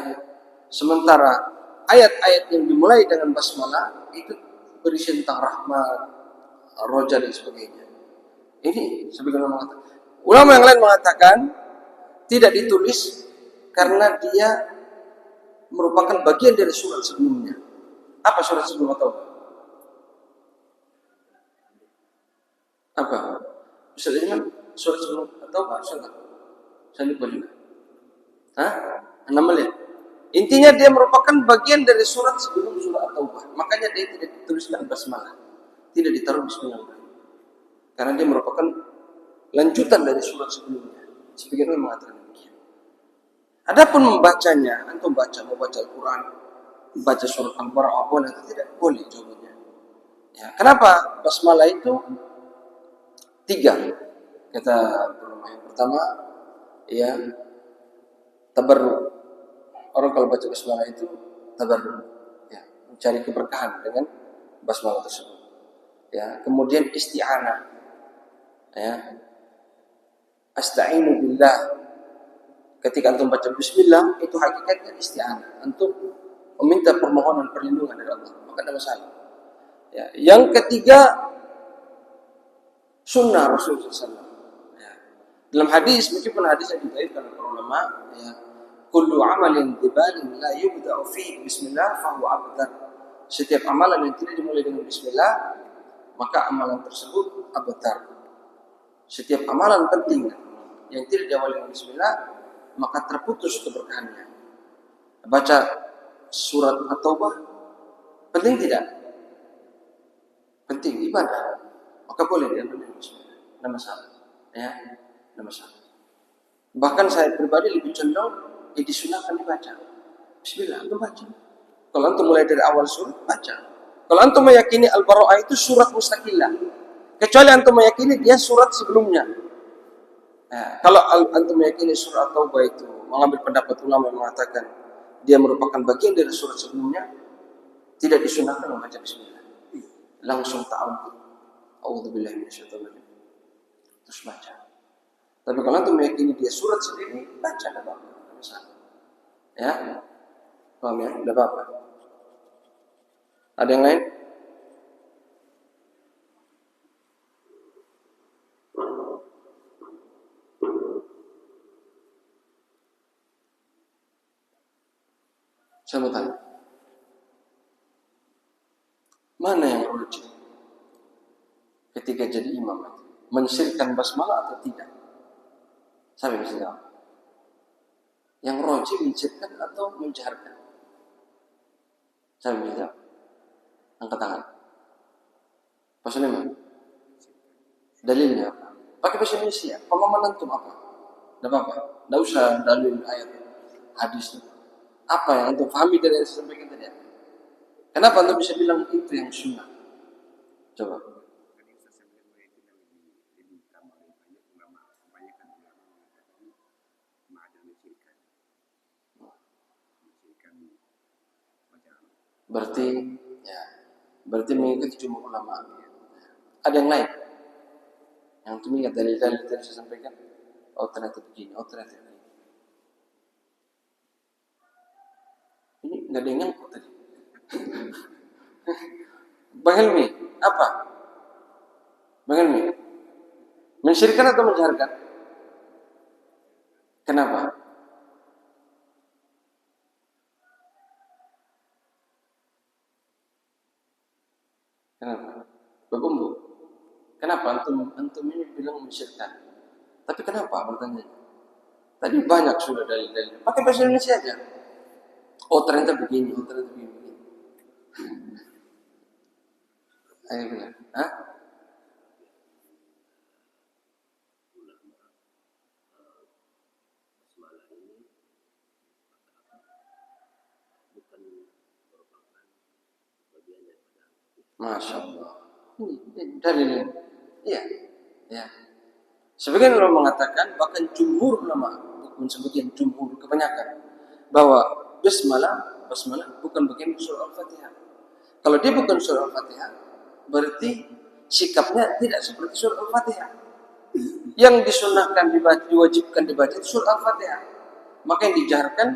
sementara ayat-ayat yang dimulai dengan basmalah itu berisi tentang rahmat, roja dan sebagainya. Ini sebagian ulama mengatakan. Ulama yang lain mengatakan tidak ditulis karena dia merupakan bagian dari surat sebelumnya. Apa surat sebelum Taubah? Apa? Bisa dengan surat sebelum Taubah? Saya lupa juga. Namanya. Intinya dia merupakan bagian dari surat sebelum surat Taubah. Makanya dia tidak dituliskan basmalah, tidak ditaruh bismillah. Karena dia merupakan lanjutan dari surat sebelumnya. Sebagian orang mengatakan demikian. Adapun membacanya, antum mau baca Al-Quran, baca surat Al-Bara'ah boleh atau tidak? Boleh jawabannya. Ya, kenapa? Basmalah itu 3. Kata ulama yang pertama, ya, tabarruk. Orang kalau baca basmalah itu tabarruk, ya, mencari keberkahan dengan basmalah tersebut. Ya, kemudian isti'anah, ya, asta'inu billah. Ketika antum baca bismillah itu hakikatnya isti'anah. Antum meminta permohonan perlindungan dari Allah, maka tidak masalah. Ya. Yang ketiga, sunnah Rasulullah SAW. Ya. Dalam hadis, meskipun hadisnya didhaifkan oleh para ulama, ya, kullu amalin dibalin la yubda'u fihi bismillah fahuwa abtar. Setiap amalan yang tidak dimulai dengan bismillah, maka amalan tersebut abtar. Setiap amalan penting yang tidak diawali dengan bismillah, maka terputus keberkahannya. Baca surat At-Taubah penting tidak? Penting, ibadah. Maka boleh diambil dengan bismillah. Tidak masalah. Ya, tidak masalah. Bahkan saya pribadi lebih condong disunahkan dibaca. Bismillah, antum baca. Kalau antum mulai dari awal surat, baca. Kalau antum meyakini Al-Bara'ah itu surat mustaqillah, kecuali antum meyakini dia surat sebelumnya. Nah, kalau antum meyakini surat Taubah itu mengambil pendapat ulama yang mengatakan dia merupakan bagian dari surat sebelumnya, tidak disunahkan membaca bismillah. Langsung ta'awudz. A'udzubillahi minasyaitonir rajim. Terus baca. Tapi kalau antum meyakini dia surat sendiri, baca enggak apa-apa. Ya. Paham ya? Enggak apa-apa. Ada yang lain? Saya mau tanya, mana yang rajih ketika jadi imam itu? Mensyirikkan basmalah atau tidak? Saya bisa tahu. Yang rajih mensyirikkan atau menjaharkan? Saya bisa tahu. Angkat tangan. Bahasa Indonesia. Dalilnya apa? Pakai bahasa Indonesia. Pemahaman antum apa? Tidak apa-apa. Tidak usah dalil ayat hadis. Apa yang antum pahami dari yang saya sampaikan tadi? Kenapa antum bisa bilang itu yang sunnah? Coba. Berarti mengikuti jumhur ulama. Ada yang lain? Yang antum ingat dalil-dalil tadi saya sampaikan? Oh ternyata begini, oh ternyata begini. Ini nggak ada yang nyangkut tadi. Bang Helmi, apa? Bang Helmi, mensyirikkan atau menjaharkan? Kenapa? Kenapa? Bapak Bu, kenapa antum ini bilang mensyirikkan? Tapi kenapa bertanya? Tadi banyak sudah dalil-dalil. Pakai bahasa Indonesia aja. Oh ternyata begini, oh ternyata begini. Ayo bilang, hah? Masya Allah. Ini dalilnya. Iya. Ya. Sebagian ulama mengatakan, bahkan jumhur ulama, bukan sebagian jumhur, kebanyakan, bahwa basmalah bukan bagian surah Al-Fatihah. Kalau dia bukan surah Al-Fatihah, berarti sikapnya tidak seperti surah Al-Fatihah. Yang disunahkan dibaca, diwajibkan dibaca itu surah Al-Fatihah. Maka yang dijaharkan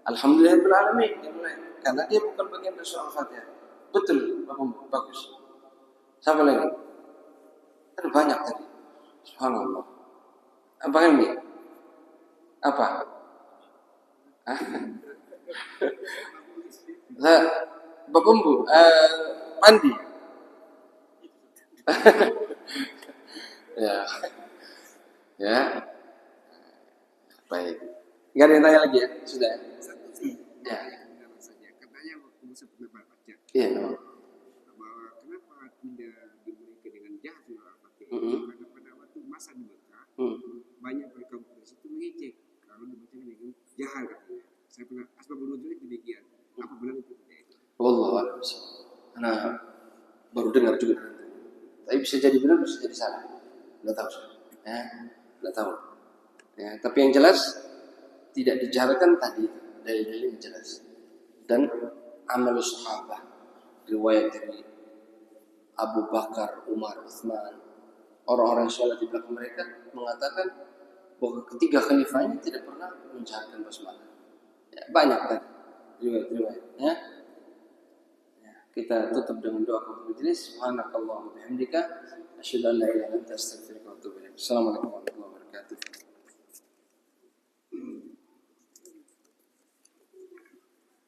Alhamdulillahirabbil alamin dimulai, karena dia bukan bagian dari surah Al-Fatihah. Betul, bagus. Siapa lagi? Ada banyak tadi. Subhanallah. Abang Helmi, apa? Bapak Bu, Pandi. Ya, ya, baik. Gak ada yang tanya lagi ya? Sudah. Ya. Katanya waktu Musa pernah baca. Iya. Bahwa kenapa tidak dimulai dengan jahat Al-Fatihah? Karena pada waktu masa di Mekah, banyak kaum Quraisy itu mengejek kalau dibaca dengan jahat katanya. Saya pernah asbabun nuzulnya demikian. Apa benar itu? Wallahu a'lam. Karena baru dengar juga. Tapi bisa jadi benar, bisa jadi salah. Nggak tahu. Ya, nggak tahu. Ya, tapi yang jelas tidak dijarkan tadi dalil-dalil yang jelas. Dan amal sahabat, riwayat dari Abu Bakar, Umar, Utsman, orang-orang yang sholat di belakang mereka mengatakan bahwa ketiga khalifah ini tidak pernah menjaharkan basmalah. Ya, banyak kan. riwayat ya. Kita tutup dengan doa kafaratul majlis. Subhanakallahumma wa bihamdika asyhadu an la ilaha illa anta astaghfiruka wa atubu ilaik. Assalamualaikum warahmatullahi wabarakatuh.